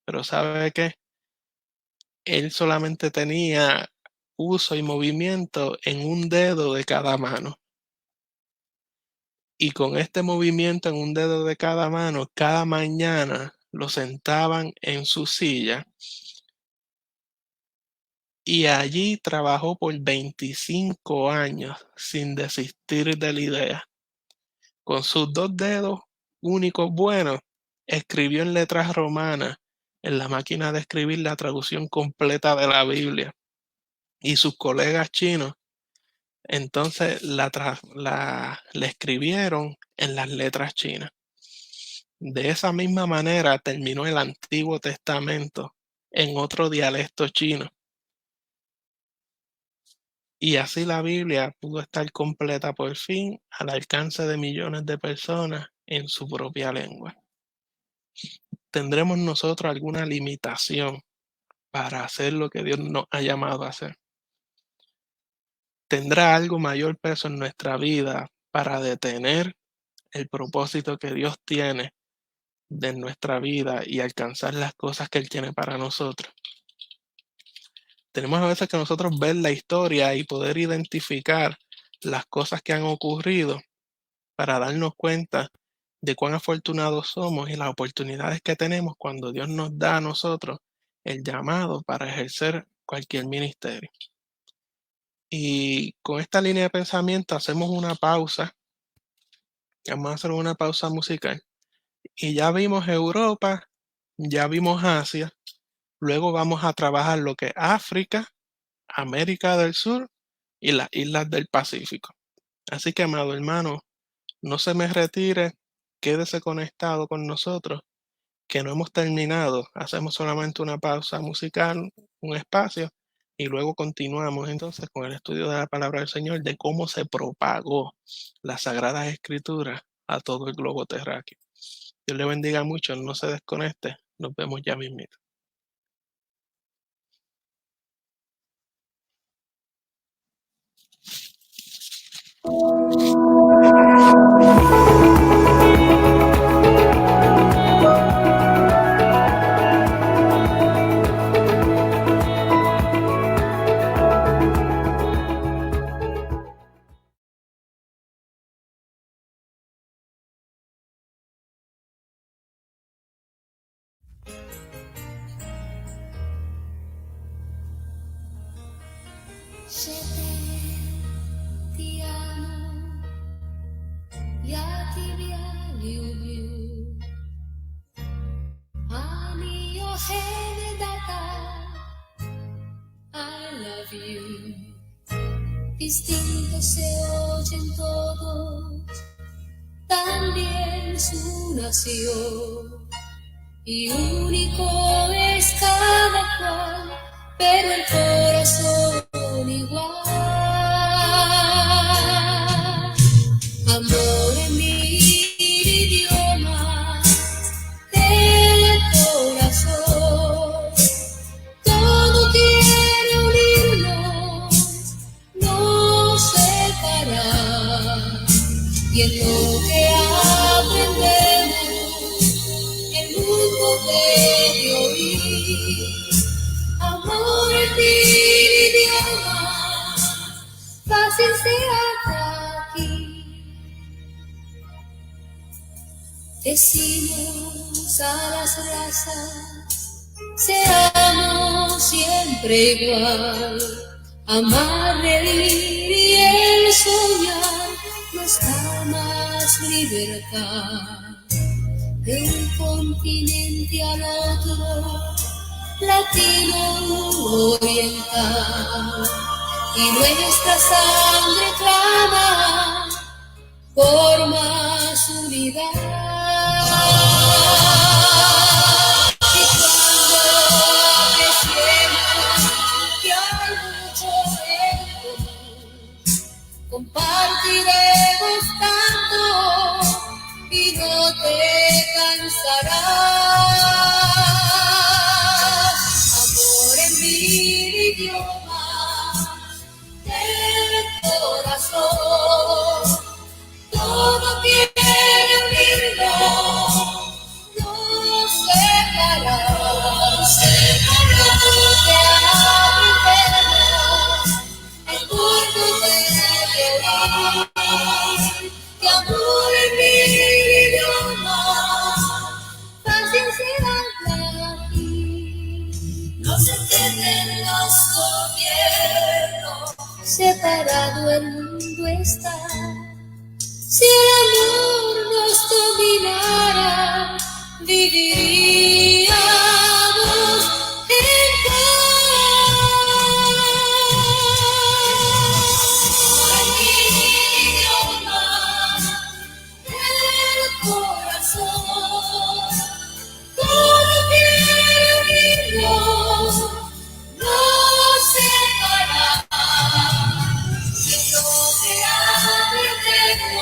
Pero ¿sabe qué? él solamente tenía uso y movimiento en un dedo de cada mano. Y con este movimiento en un dedo de cada mano, cada mañana lo sentaban en su silla y allí trabajó por 25 años sin desistir de la idea. Con sus 2 dedos únicos buenos, escribió en letras romanas en la máquina de escribir la traducción completa de la Biblia. Y sus colegas chinos entonces la escribieron en las letras chinas. De esa misma manera terminó el Antiguo Testamento en otro dialecto chino. Y así la Biblia pudo estar completa por fin al alcance de millones de personas en su propia lengua. ¿Tendremos nosotros alguna limitación para hacer lo que Dios nos ha llamado a hacer? ¿Tendrá algo mayor peso en nuestra vida para detener el propósito que Dios tiene de nuestra vida y alcanzar las cosas que Él tiene para nosotros? Tenemos a veces que nosotros ver la historia y poder identificar las cosas que han ocurrido para darnos cuenta de cuán afortunados somos y las oportunidades que tenemos cuando Dios nos da a nosotros el llamado para ejercer cualquier ministerio. Y con esta línea de pensamiento hacemos una pausa. Vamos a hacer una pausa musical. Y ya vimos Europa, ya vimos Asia. Luego vamos a trabajar lo que es África, América del Sur y las islas del Pacífico. Así que, amado hermano, no se me retire, quédese conectado con nosotros, que no hemos terminado. Hacemos solamente una pausa musical, un espacio, y luego continuamos entonces con el estudio de la palabra del Señor, de cómo se propagó las Sagradas Escrituras a todo el globo terráqueo. Dios le bendiga mucho, no se desconecte, nos vemos ya mismito. Je ti amo, ja ti ljubim, ani io data, I love you. Distinto se oyen todos, también su nación, y único es cada cual, pero el corazón igual. Amor en mil idiomas del corazón, todo quiere unirnos, no separar, y en lo que aprendemos el mundo debe oír. Amor en mil idiomas, fácil se haga aquí. Decimos a las razas, seamos siempre igual. Amar, reír y el soñar nos da más libertad. De un continente al otro, latino oriental, y nuestra sangre clama por más unidad. Y cuando apreciemos que hay mucho en común, compartiremos tanto y no te cansarás. Amor en mil idiomas del corazón, todo quiere unir. separado el mundo está. Si el amor nos dominara, viviríamos en paz. En mi idioma, el corazón, todo quiere unirnos, no separará. Yo te aprendemos,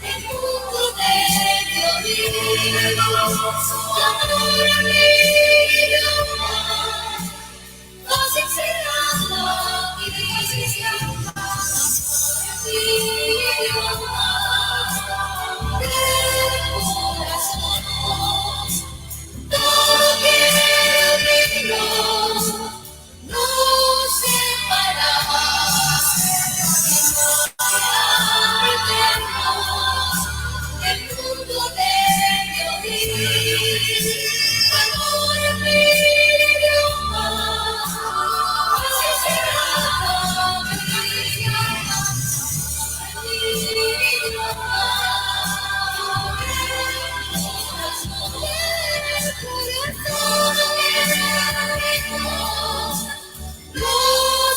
el mundo debe oír, amor en mi idioma, así será la vida, así será mi idioma, del corazón, todo quiere unirnos, no separará. El mundo debe oír, amor en mi idioma, así será mi idioma, mi idioma, el corazón quiere unirnos, no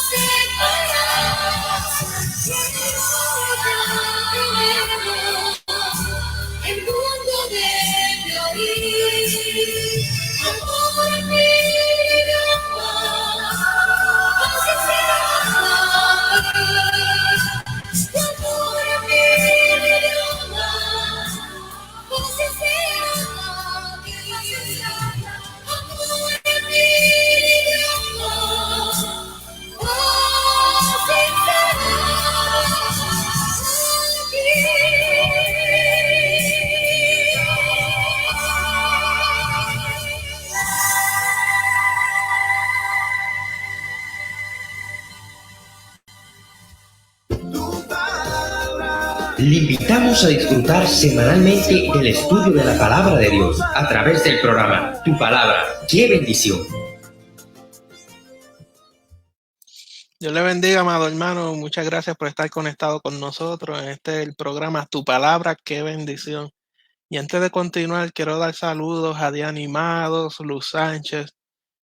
separará. El mundo debe oír, amor en mi idioma, así será mi amor en mi idioma, así será mi amor en mi idioma, así Le invitamos a disfrutar semanalmente del estudio de la Palabra de Dios a través del programa Tu Palabra. ¡Qué bendición! Dios le bendiga, amado hermano. Muchas gracias por estar conectado con nosotros en el programa Tu Palabra, qué bendición. Y antes de continuar, quiero dar saludos a Diana Animados, Luz Sánchez,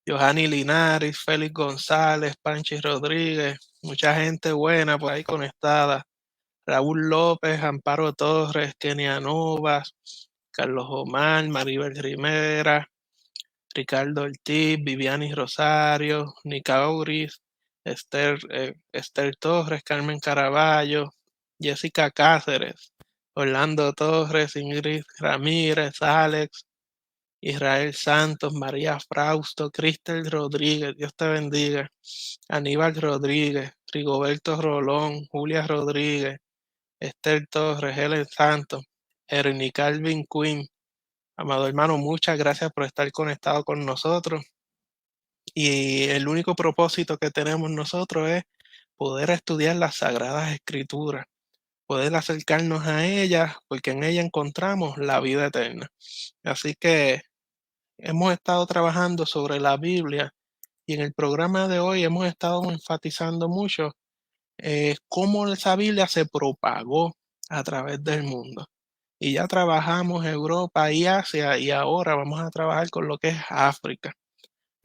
Johanny Linares, Félix González, Panchi Rodríguez, mucha gente buena por ahí conectada. Raúl López, Amparo Torres, Kenia Novas, Carlos Omar, Maribel Rivera, Ricardo Ortiz, Viviani Rosario, Nica Uris, Esther Torres, Carmen Caraballo, Jessica Cáceres, Orlando Torres, Ingrid Ramírez, Alex, Israel Santos, María Frausto, Cristel Rodríguez, Dios te bendiga, Aníbal Rodríguez, Rigoberto Rolón, Julia Rodríguez, Esther Torres, Helen Santos, Ernie Calvin Quinn. Amado hermano, muchas gracias por estar conectado con nosotros. Y el único propósito que tenemos nosotros es poder estudiar las Sagradas Escrituras, poder acercarnos a ellas, porque en ellas encontramos la vida eterna. Así que hemos estado trabajando sobre la Biblia y en el programa de hoy hemos estado enfatizando mucho cómo esa Biblia se propagó a través del mundo. Y ya trabajamos Europa y Asia y ahora vamos a trabajar con lo que es África.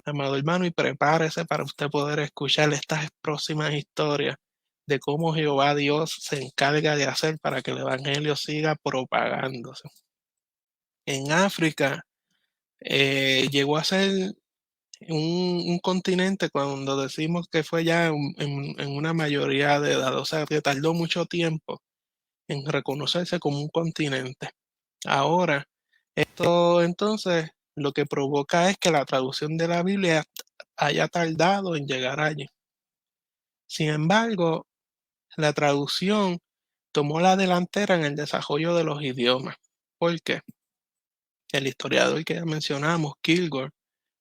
Amado hermano, y prepárese para usted poder escuchar estas próximas historias de cómo Jehová Dios se encarga de hacer para que el evangelio siga propagándose. En África llegó a ser un continente cuando decimos que fue ya en una mayoría de edad, o sea que tardó mucho tiempo en reconocerse como un continente. Ahora, esto entonces lo que provoca es que la traducción de la Biblia haya tardado en llegar allí. Sin embargo, la traducción tomó la delantera en el desarrollo de los idiomas. ¿Por qué? El historiador que ya mencionamos, Kilgore,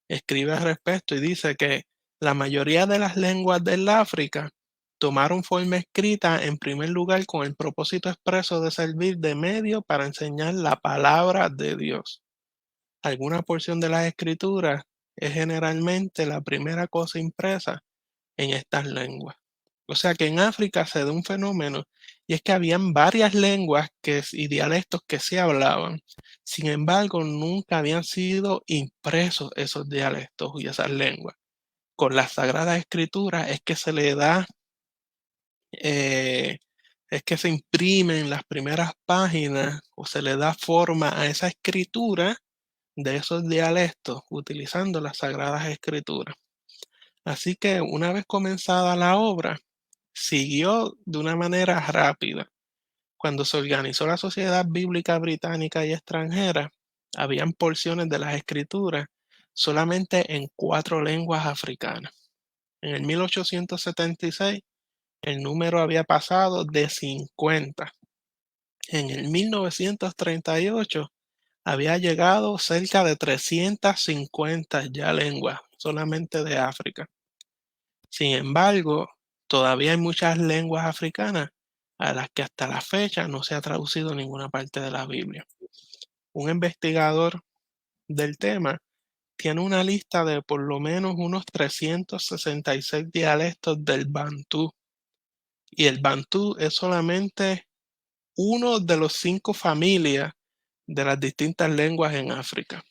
escribe al respecto y dice que la mayoría de las lenguas del África tomaron forma escrita en primer lugar con el propósito expreso de servir de medio para enseñar la palabra de Dios. Alguna porción de las escrituras es generalmente la primera cosa impresa en estas lenguas. O sea que en África se da un fenómeno y es que habían varias lenguas y dialectos que se hablaban. Sin embargo, nunca habían sido impresos esos dialectos y esas lenguas. Con la Sagrada Escritura es que se le da, eh, es que se imprimen las primeras páginas o se le da forma a esa escritura de esos dialectos utilizando las Sagradas Escrituras. Así que una vez comenzada la obra, siguió de una manera rápida. Cuando se organizó la Sociedad Bíblica Británica y Extranjera, habían porciones de las escrituras solamente en 4 lenguas africanas. En el 1876, el número había pasado de 50. En el 1938, había llegado cerca de 350 ya lenguas solamente de África. Sin embargo, todavía hay muchas lenguas africanas a las que hasta la fecha no se ha traducido ninguna parte de la Biblia. Un investigador del tema tiene una lista de por lo menos unos 366 dialectos del bantú. Y el bantú es solamente uno de los 5 familias de las distintas lenguas en África.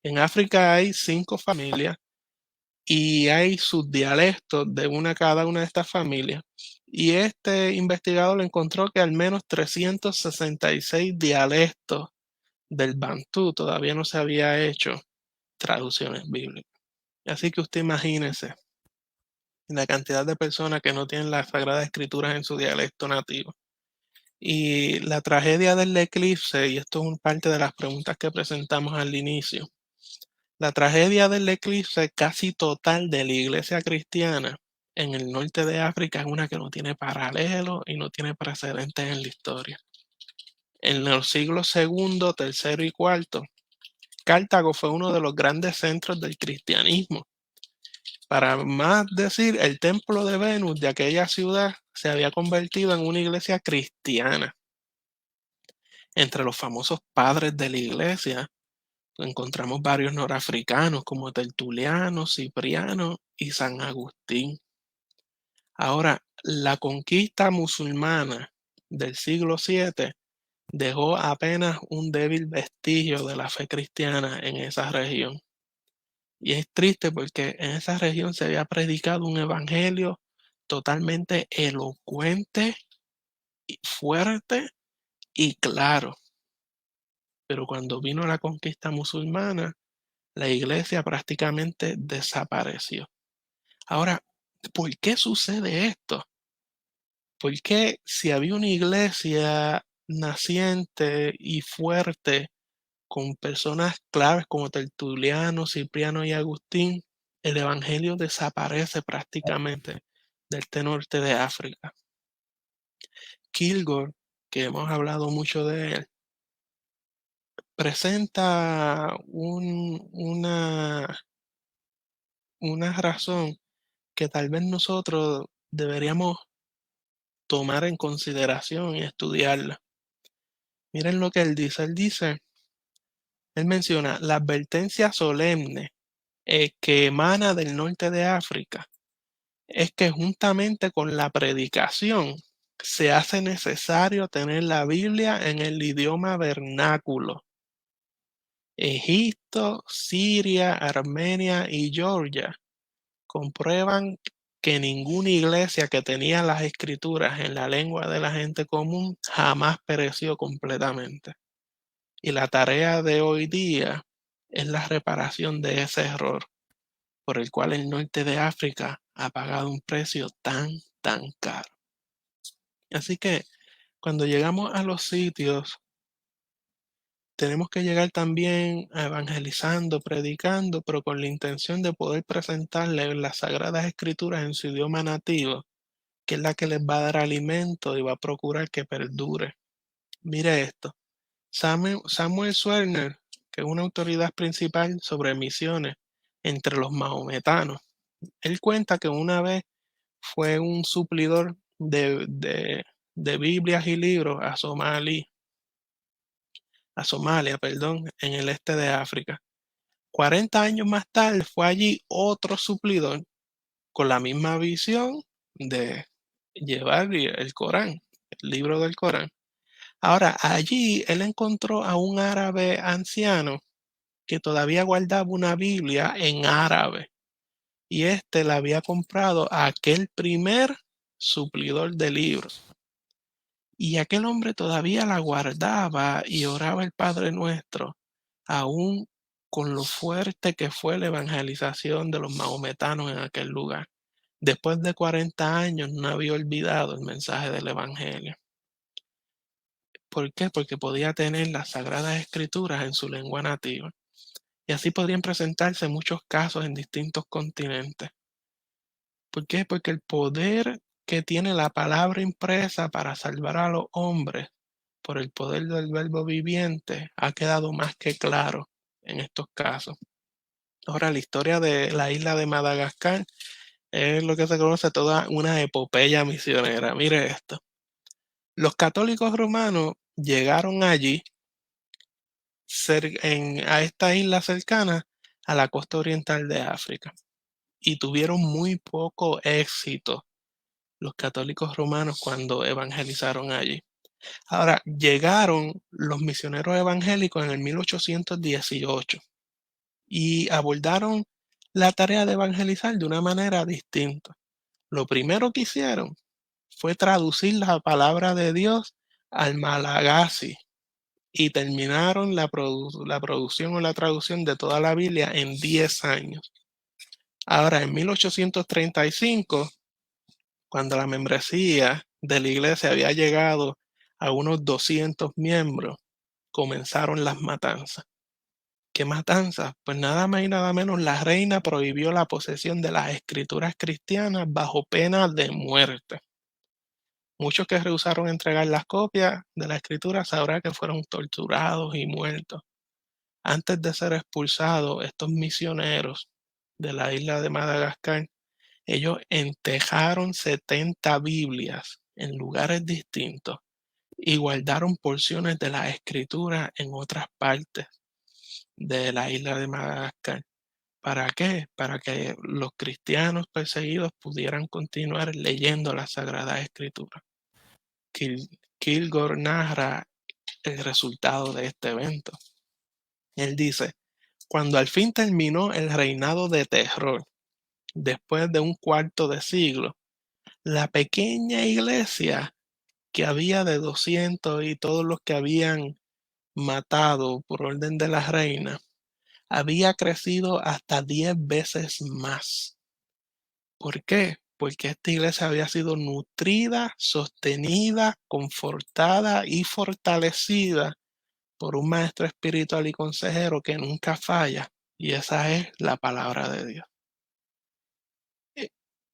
En África hay 5 familias y hay subdialectos de cada una de estas familias. Y este investigador encontró que al menos 366 dialectos del bantú todavía no se había hecho traducciones bíblicas. Así que usted imagínese la cantidad de personas que no tienen las Sagradas Escrituras en su dialecto nativo. Y la tragedia del eclipse, y esto es parte de las preguntas que presentamos al inicio, la tragedia del eclipse casi total de la iglesia cristiana en el norte de África es una que no tiene paralelo y no tiene precedentes en la historia. En los siglos segundo, tercero y cuarto, Cartago fue uno de los grandes centros del cristianismo. Para más decir, el templo de Venus de aquella ciudad se había convertido en una iglesia cristiana. Entre los famosos padres de la iglesia encontramos varios norafricanos como Tertuliano, Cipriano y San Agustín. Ahora, la conquista musulmana del siglo VII dejó apenas un débil vestigio de la fe cristiana en esa región. Y es triste porque en esa región se había predicado un evangelio totalmente elocuente, fuerte y claro. Pero cuando vino la conquista musulmana, la iglesia prácticamente desapareció. Ahora, ¿por qué sucede esto? Porque si había una iglesia naciente y fuerte con personas claves como Tertuliano, Cipriano y Agustín, el evangelio desaparece prácticamente del norte de África? Kilgore, que hemos hablado mucho de él, presenta una razón que tal vez nosotros deberíamos tomar en consideración y estudiarla. Miren lo que él dice. Él menciona la advertencia solemne que emana del norte de África es que juntamente con la predicación se hace necesario tener la Biblia en el idioma vernáculo. Egipto, Siria, Armenia y Georgia comprueban que ninguna iglesia que tenía las escrituras en la lengua de la gente común jamás pereció completamente. Y la tarea de hoy día es la reparación de ese error por el cual el norte de África ha pagado un precio tan caro. Así que cuando llegamos a los sitios, tenemos que llegar también evangelizando, predicando, pero con la intención de poder presentarles las Sagradas Escrituras en su idioma nativo, que es la que les va a dar alimento y va a procurar que perdure. Mire esto. Samuel Swerner, que es una autoridad principal sobre misiones entre los mahometanos, él cuenta que una vez fue un suplidor de Biblias y libros a Somalia, en el este de África. 40 años más tarde fue allí otro suplidor con la misma visión de llevar el Corán, el libro del Corán. Ahora, allí él encontró a un árabe anciano que todavía guardaba una Biblia en árabe y este la había comprado a aquel primer suplidor de libros. Y aquel hombre todavía la guardaba y oraba el Padre Nuestro, aún con lo fuerte que fue la evangelización de los mahometanos en aquel lugar. Después de 40 años no había olvidado el mensaje del Evangelio. ¿Por qué? Porque podía tener las Sagradas Escrituras en su lengua nativa. Y así podrían presentarse muchos casos en distintos continentes. ¿Por qué? Porque el poder que tiene la palabra impresa para salvar a los hombres por el poder del verbo viviente ha quedado más que claro en estos casos. Ahora, la historia de la isla de Madagascar es lo que se conoce toda una epopeya misionera. Mire esto. Los católicos romanos llegaron allí a esta isla cercana a la costa oriental de África y tuvieron muy poco éxito los católicos romanos cuando evangelizaron allí. Ahora, llegaron los misioneros evangélicos en el 1818 y abordaron la tarea de evangelizar de una manera distinta. Lo primero que hicieron fue traducir la palabra de Dios al malagasy y terminaron la producción o la traducción de toda la Biblia en 10 años. Ahora, en 1835, cuando la membresía de la iglesia había llegado a unos 200 miembros, comenzaron las matanzas. ¿Qué matanzas? Pues nada más y nada menos, la reina prohibió la posesión de las escrituras cristianas bajo pena de muerte. Muchos que rehusaron entregar las copias de la escritura sabrán que fueron torturados y muertos. Antes de ser expulsados, estos misioneros de la isla de Madagascar, ellos entejaron 70 Biblias en lugares distintos y guardaron porciones de la escritura en otras partes de la isla de Madagascar. ¿Para qué? Para que los cristianos perseguidos pudieran continuar leyendo la Sagrada Escritura. Kilgore narra el resultado de este evento. Él dice, cuando al fin terminó el reinado de terror, después de un cuarto de siglo, la pequeña iglesia que había de 200 y todos los que habían matado por orden de la reina, había crecido hasta 10 veces más. ¿Por qué? Porque esta iglesia había sido nutrida, sostenida, confortada y fortalecida por un maestro espiritual y consejero que nunca falla, y esa es la palabra de Dios.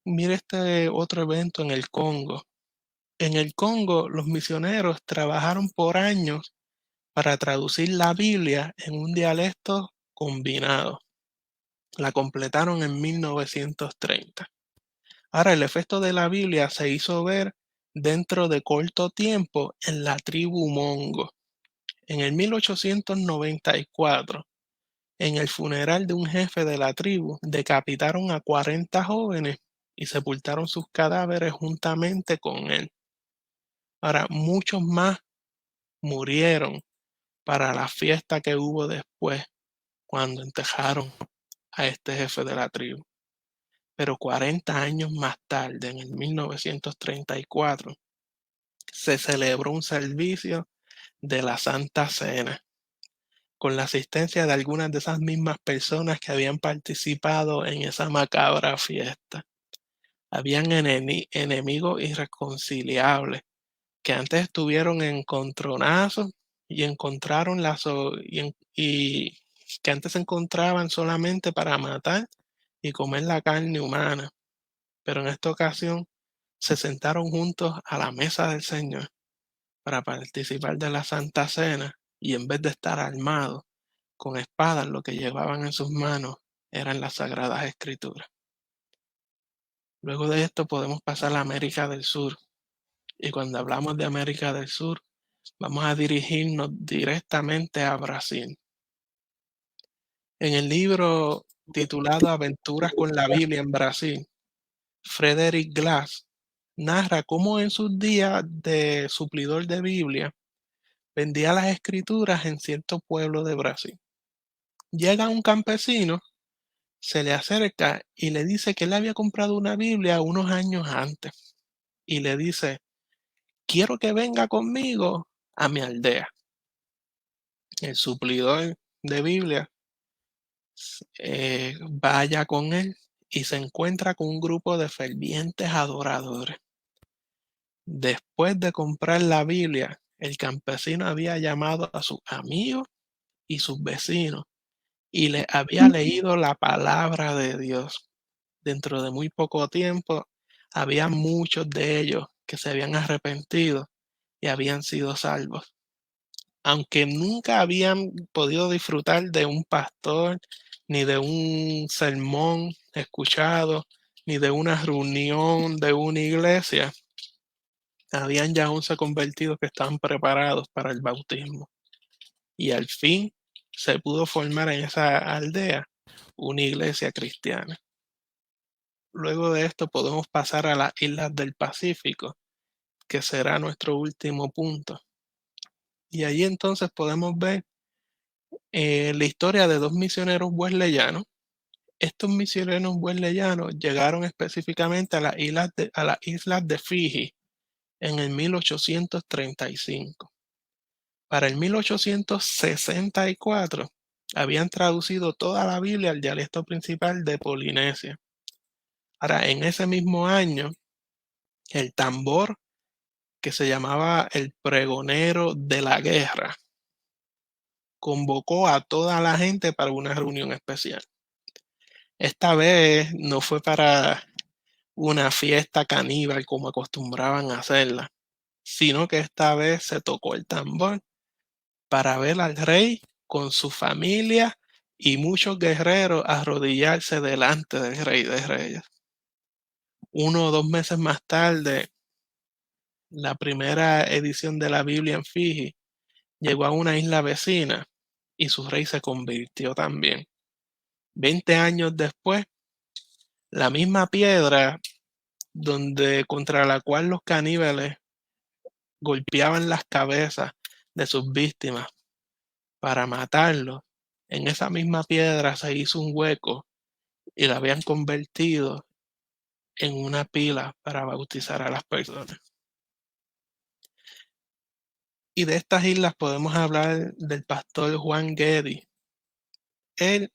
Mire este otro evento en el Congo. En el Congo, los misioneros trabajaron por años para traducir la Biblia en un dialecto combinado. La completaron en 1930. Ahora, el efecto de la Biblia se hizo ver dentro de corto tiempo en la tribu Mongo. En el 1894, en el funeral de un jefe de la tribu, decapitaron a 40 jóvenes y sepultaron sus cadáveres juntamente con él. Ahora, muchos más murieron para la fiesta que hubo después, cuando enterraron a este jefe de la tribu. Pero 40 años más tarde, en el 1934, se celebró un servicio de la Santa Cena, con la asistencia de algunas de esas mismas personas que habían participado en esa macabra fiesta. Habían enemigos irreconciliables que antes estuvieron en encontronazos y encontraron y que antes se encontraban solamente para matar y comer la carne humana. Pero en esta ocasión se sentaron juntos a la mesa del Señor para participar de la Santa Cena y en vez de estar armados con espadas, lo que llevaban en sus manos eran las Sagradas Escrituras. Luego de esto podemos pasar a América del Sur. Y cuando hablamos de América del Sur, vamos a dirigirnos directamente a Brasil. En el libro titulado Aventuras con la Biblia en Brasil, Frederick Glass narra cómo en sus días de suplidor de Biblia vendía las escrituras en cierto pueblo de Brasil. Llega un campesino, se le acerca y le dice que él había comprado una Biblia unos años antes y le dice, quiero que venga conmigo a mi aldea. El suplidor de Biblia vaya con él y se encuentra con un grupo de fervientes adoradores. Después de comprar la Biblia, el campesino había llamado a sus amigos y sus vecinos y les había leído la palabra de Dios. Dentro de muy poco tiempo, había muchos de ellos que se habían arrepentido y habían sido salvos. Aunque nunca habían podido disfrutar de un pastor, ni de un sermón escuchado, ni de una reunión de una iglesia, habían ya 11 convertidos que estaban preparados para el bautismo. Y al fin se pudo formar en esa aldea una iglesia cristiana. Luego de esto podemos pasar a las islas del Pacífico, que será nuestro último punto. Y allí entonces podemos ver la historia de dos misioneros wesleyanos. Estos misioneros wesleyanos llegaron específicamente a las islas de Fiji en el 1835. Para el 1864 habían traducido toda la Biblia al dialecto principal de Polinesia. Ahora, en ese mismo año, el tambor que se llamaba el pregonero de la guerra convocó a toda la gente para una reunión especial. Esta vez no fue para una fiesta caníbal como acostumbraban a hacerla, sino que esta vez se tocó el tambor para ver al rey con su familia y muchos guerreros arrodillarse delante del rey de reyes. 1 o 2 meses más tarde, la primera edición de la Biblia en Fiji llegó a una isla vecina y su rey se convirtió también. 20 años después, la misma piedra contra la cual los caníbales golpeaban las cabezas de sus víctimas para matarlos, en esa misma piedra se hizo un hueco y la habían convertido en una pila para bautizar a las personas. Y de estas islas podemos hablar del pastor Juan Geddy. Él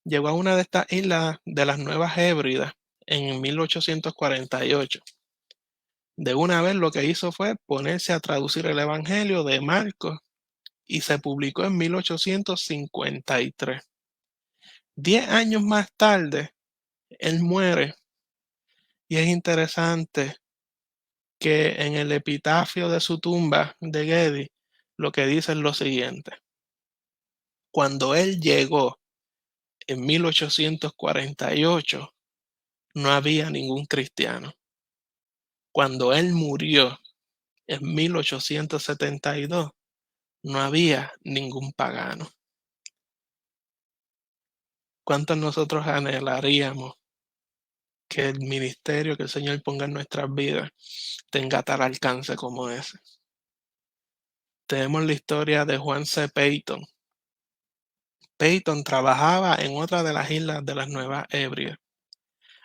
llegó a una de estas islas de las Nuevas Hébridas en 1848. De una vez lo que hizo fue ponerse a traducir el Evangelio de Marcos y se publicó en 1853. 10 años más tarde, él muere y es interesante que en el epitafio de su tumba de Geddy lo que dice es lo siguiente. Cuando él llegó en 1848, no había ningún cristiano. Cuando él murió en 1872, no había ningún pagano. ¿Cuántos nosotros anhelaríamos que el ministerio que el Señor ponga en nuestras vidas tenga tal alcance como ese? Tenemos la historia de Juan C. Peyton. Peyton trabajaba en otra de las islas de las Nuevas Hébridas.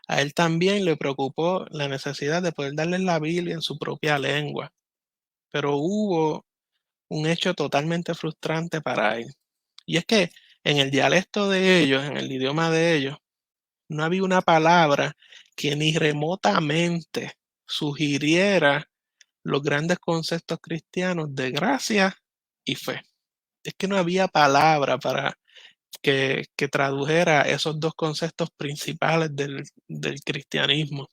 A él también le preocupó la necesidad de poder darles la Biblia en su propia lengua, pero hubo un hecho totalmente frustrante para él. Y es que en el dialecto de ellos, en el idioma de ellos, no había una palabra que ni remotamente sugiriera los grandes conceptos cristianos de gracia y fe. Es que no había palabra para que tradujera esos dos conceptos principales del cristianismo.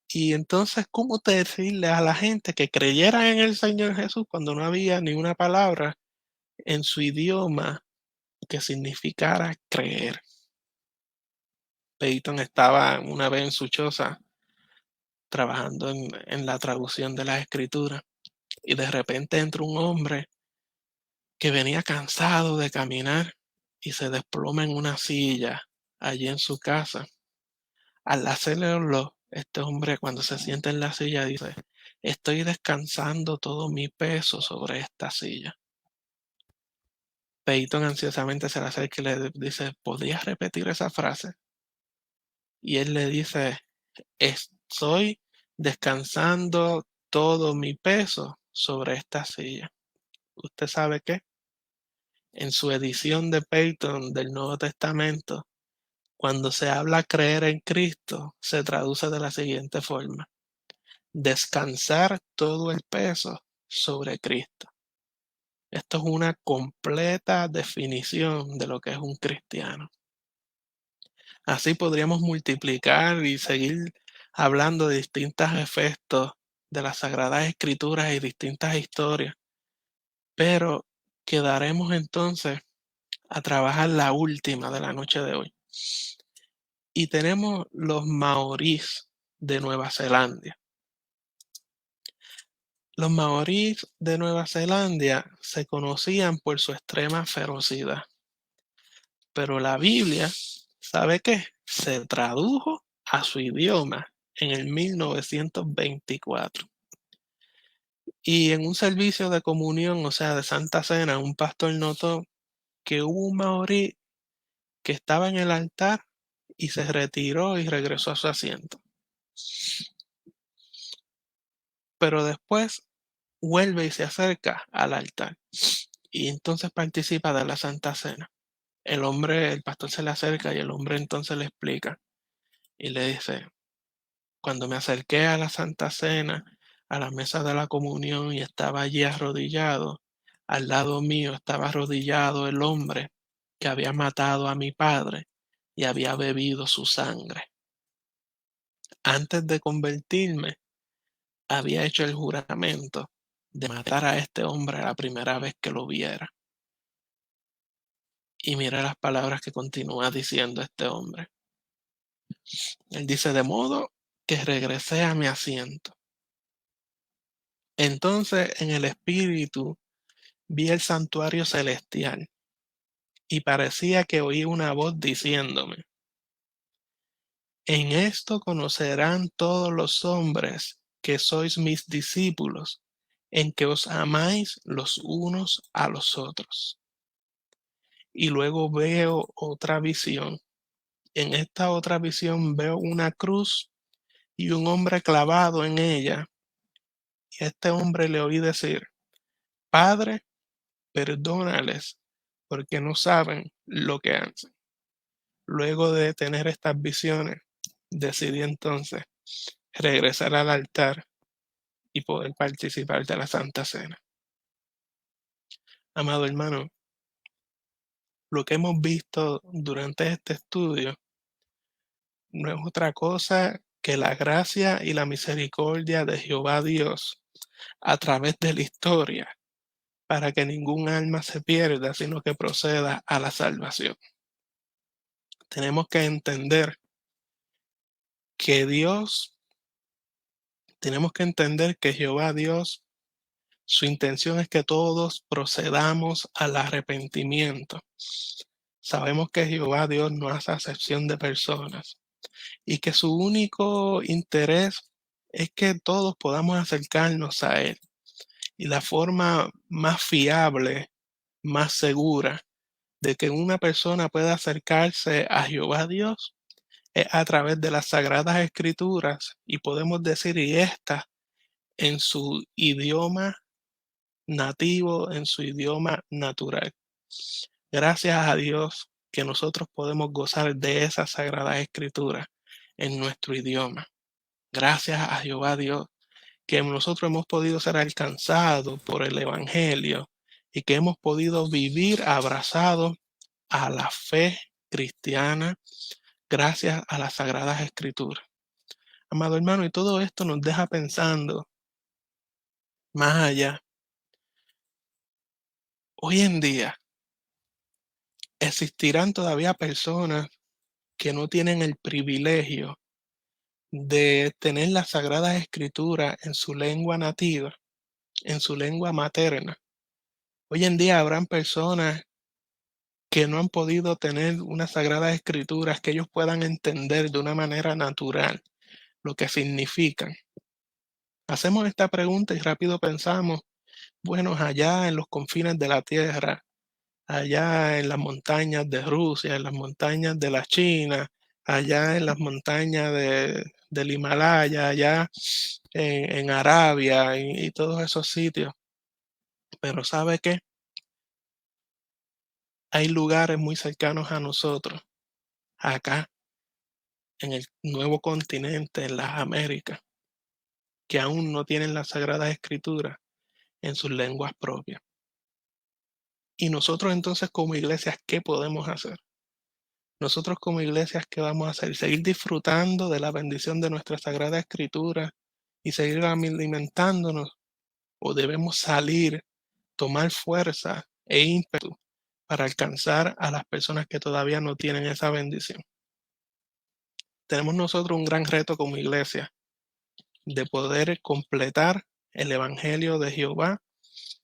Y entonces, ¿cómo decirle a la gente que creyera en el Señor Jesús cuando no había ni una palabra en su idioma que significara creer? Peyton estaba una vez en su choza trabajando en la traducción de las escrituras y de repente entra un hombre que venía cansado de caminar y se desploma en una silla allí en su casa. Al hacerle Este hombre cuando se sienta en la silla dice, estoy descansando todo mi peso sobre esta silla. Peyton ansiosamente se le acerca y le dice, ¿podrías repetir esa frase? Y él le dice, estoy descansando todo mi peso sobre esta silla. ¿Usted sabe qué? En su edición de Peyton del Nuevo Testamento, cuando se habla creer en Cristo, se traduce de la siguiente forma. Descansar todo el peso sobre Cristo. Esto es una completa definición de lo que es un cristiano. Así podríamos multiplicar y seguir hablando de distintos efectos de las Sagradas Escrituras y distintas historias, pero quedaremos entonces a trabajar la última de la noche de hoy. Y tenemos los maorís de Nueva Zelanda. Los maorís de Nueva Zelanda se conocían por su extrema ferocidad, pero la Biblia, ¿sabe qué? Se tradujo a su idioma en el 1924. Y en un servicio de comunión, o sea, de Santa Cena, un pastor notó que hubo un maorí que estaba en el altar y se retiró y regresó a su asiento. Pero después vuelve y se acerca al altar y entonces participa de la Santa Cena. El pastor se le acerca y el hombre entonces le explica y le dice, cuando me acerqué a la Santa Cena, a la mesa de la comunión y estaba allí arrodillado, al lado mío estaba arrodillado el hombre que había matado a mi padre y había bebido su sangre. Antes de convertirme, había hecho el juramento de matar a este hombre la primera vez que lo viera. Y mira las palabras que continúa diciendo este hombre. Él dice, de modo que regresé a mi asiento. Entonces en el espíritu vi el santuario celestial y parecía que oí una voz diciéndome, en esto conocerán todos los hombres que sois mis discípulos, en que os amáis los unos a los otros. Y luego veo otra visión. En esta otra visión veo una cruz y un hombre clavado en ella. Y a este hombre le oí decir, Padre, perdónales, porque no saben lo que hacen. Luego de tener estas visiones, decidí entonces regresar al altar y poder participar de la Santa Cena. Amado hermano, lo que hemos visto durante este estudio no es otra cosa que la gracia y la misericordia de Jehová Dios a través de la historia, para que ningún alma se pierda, sino que proceda a la salvación. Tenemos que entender que Jehová Dios, su intención es que todos procedamos al arrepentimiento. Sabemos que Jehová Dios no hace acepción de personas y que su único interés es que todos podamos acercarnos a Él. Y la forma más fiable, más segura de que una persona pueda acercarse a Jehová Dios es a través de las Sagradas Escrituras, y podemos decir, y esta en su idioma nativo, en su idioma natural. Gracias a Dios que nosotros podemos gozar de esas Sagradas Escrituras en nuestro idioma. Gracias a Jehová Dios que nosotros hemos podido ser alcanzados por el Evangelio y que hemos podido vivir abrazados a la fe cristiana gracias a las Sagradas Escrituras. Amado hermano, y todo esto nos deja pensando más allá. Hoy en día existirán todavía personas que no tienen el privilegio de tener las Sagradas Escrituras en su lengua nativa, en su lengua materna. Hoy en día habrán personas que no han podido tener unas Sagradas Escrituras que ellos puedan entender de una manera natural, lo que significan. Hacemos esta pregunta y rápido pensamos, bueno, allá en los confines de la Tierra, allá en las montañas de Rusia, en las montañas de la China, allá en las montañas del Himalaya, allá en Arabia y todos esos sitios. Pero ¿sabe qué? Hay lugares muy cercanos a nosotros, acá en el nuevo continente, en las Américas, que aún no tienen las Sagradas Escrituras en sus lenguas propias. Y nosotros entonces como iglesias, ¿qué podemos hacer? Nosotros como iglesias, ¿qué vamos a hacer? Seguir disfrutando de la bendición de nuestra Sagrada Escritura y seguir alimentándonos, o debemos salir, tomar fuerza e ímpetu para alcanzar a las personas que todavía no tienen esa bendición. Tenemos nosotros un gran reto como iglesia de poder completar el Evangelio de Jehová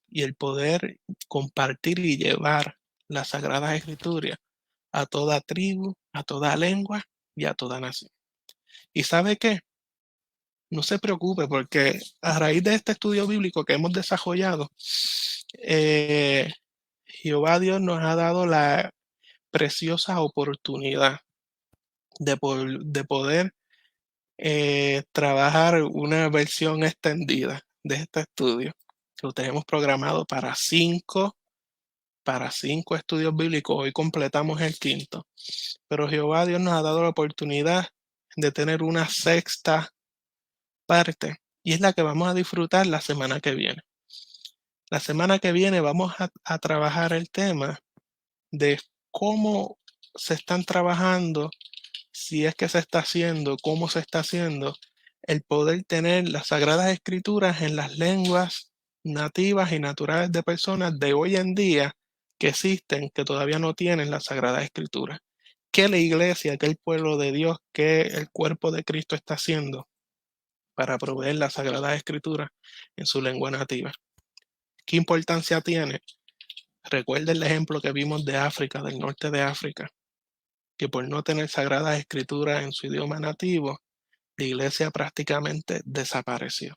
y el poder compartir y llevar las Sagradas Escrituras a toda tribu, a toda lengua y a toda nación. ¿Y sabe qué? No se preocupe, porque a raíz de este estudio bíblico que hemos desarrollado, Jehová Dios nos ha dado la preciosa oportunidad de poder trabajar una versión extendida de este estudio. Lo tenemos programado para cinco estudios bíblicos. Hoy completamos el quinto. Pero Jehová Dios nos ha dado la oportunidad de tener una sexta parte, y es la que vamos a disfrutar la semana que viene. La semana que viene vamos a trabajar el tema de cómo se están trabajando, si es que se está haciendo, cómo se está haciendo, el poder tener las Sagradas Escrituras en las lenguas nativas y naturales de personas de hoy en día que existen, que todavía no tienen las Sagradas Escrituras. ¿Qué la iglesia, qué el pueblo de Dios, qué el cuerpo de Cristo está haciendo para proveer las Sagradas Escrituras en su lengua nativa? ¿Qué importancia tiene? Recuerda el ejemplo que vimos de África, del norte de África, que por no tener Sagradas Escrituras en su idioma nativo, la iglesia prácticamente desapareció.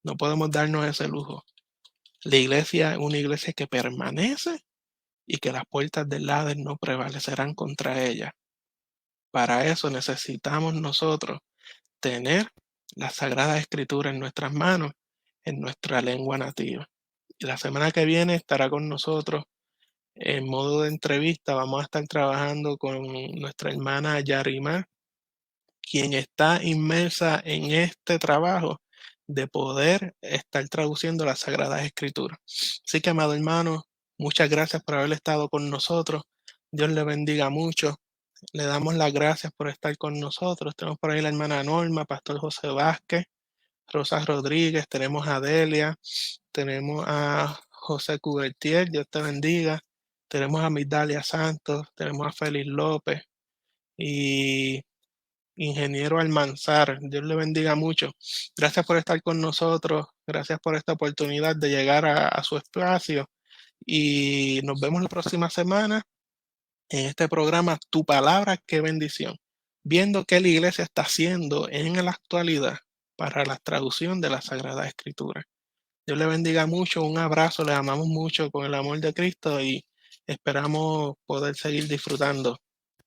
No podemos darnos ese lujo. La iglesia es una iglesia que permanece y que las puertas del Hades no prevalecerán contra ella. Para eso necesitamos nosotros tener la Sagrada Escritura en nuestras manos, en nuestra lengua nativa. Y la semana que viene estará con nosotros en modo de entrevista. Vamos a estar trabajando con nuestra hermana Yarimar, quien está inmersa en este trabajo de poder estar traduciendo las Sagradas Escrituras. Así que, amado hermano, muchas gracias por haber estado con nosotros. Dios le bendiga mucho. Le damos las gracias por estar con nosotros. Tenemos por ahí la hermana Norma, Pastor José Vázquez, Rosa Rodríguez, tenemos a Delia, tenemos a José Cubertier, Dios te bendiga. Tenemos a Migdalia Santos, tenemos a Félix López y Ingeniero Almanzar. Dios le bendiga mucho. Gracias por estar con nosotros. Gracias por esta oportunidad de llegar a su espacio. Y nos vemos la próxima semana en este programa Tu Palabra, qué bendición. Viendo qué la iglesia está haciendo en la actualidad para la traducción de la Sagrada Escritura. Dios le bendiga mucho. Un abrazo. Le amamos mucho con el amor de Cristo y esperamos poder seguir disfrutando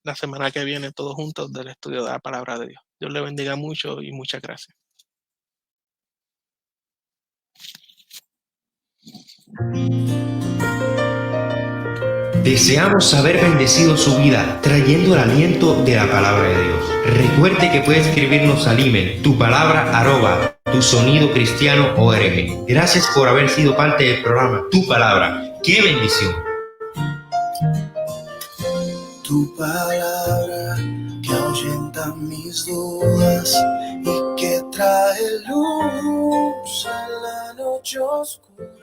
la semana que viene todos juntos del estudio de la Palabra de Dios. Dios le bendiga mucho y muchas gracias. Deseamos haber bendecido su vida trayendo el aliento de la palabra de Dios. Recuerde que puede escribirnos al email tupalabra@tusonidocristiano.org. Gracias por haber sido parte del programa Tu Palabra. ¡Qué bendición! Tu palabra que ahuyenta mis dudas y que trae luz en la noche oscura.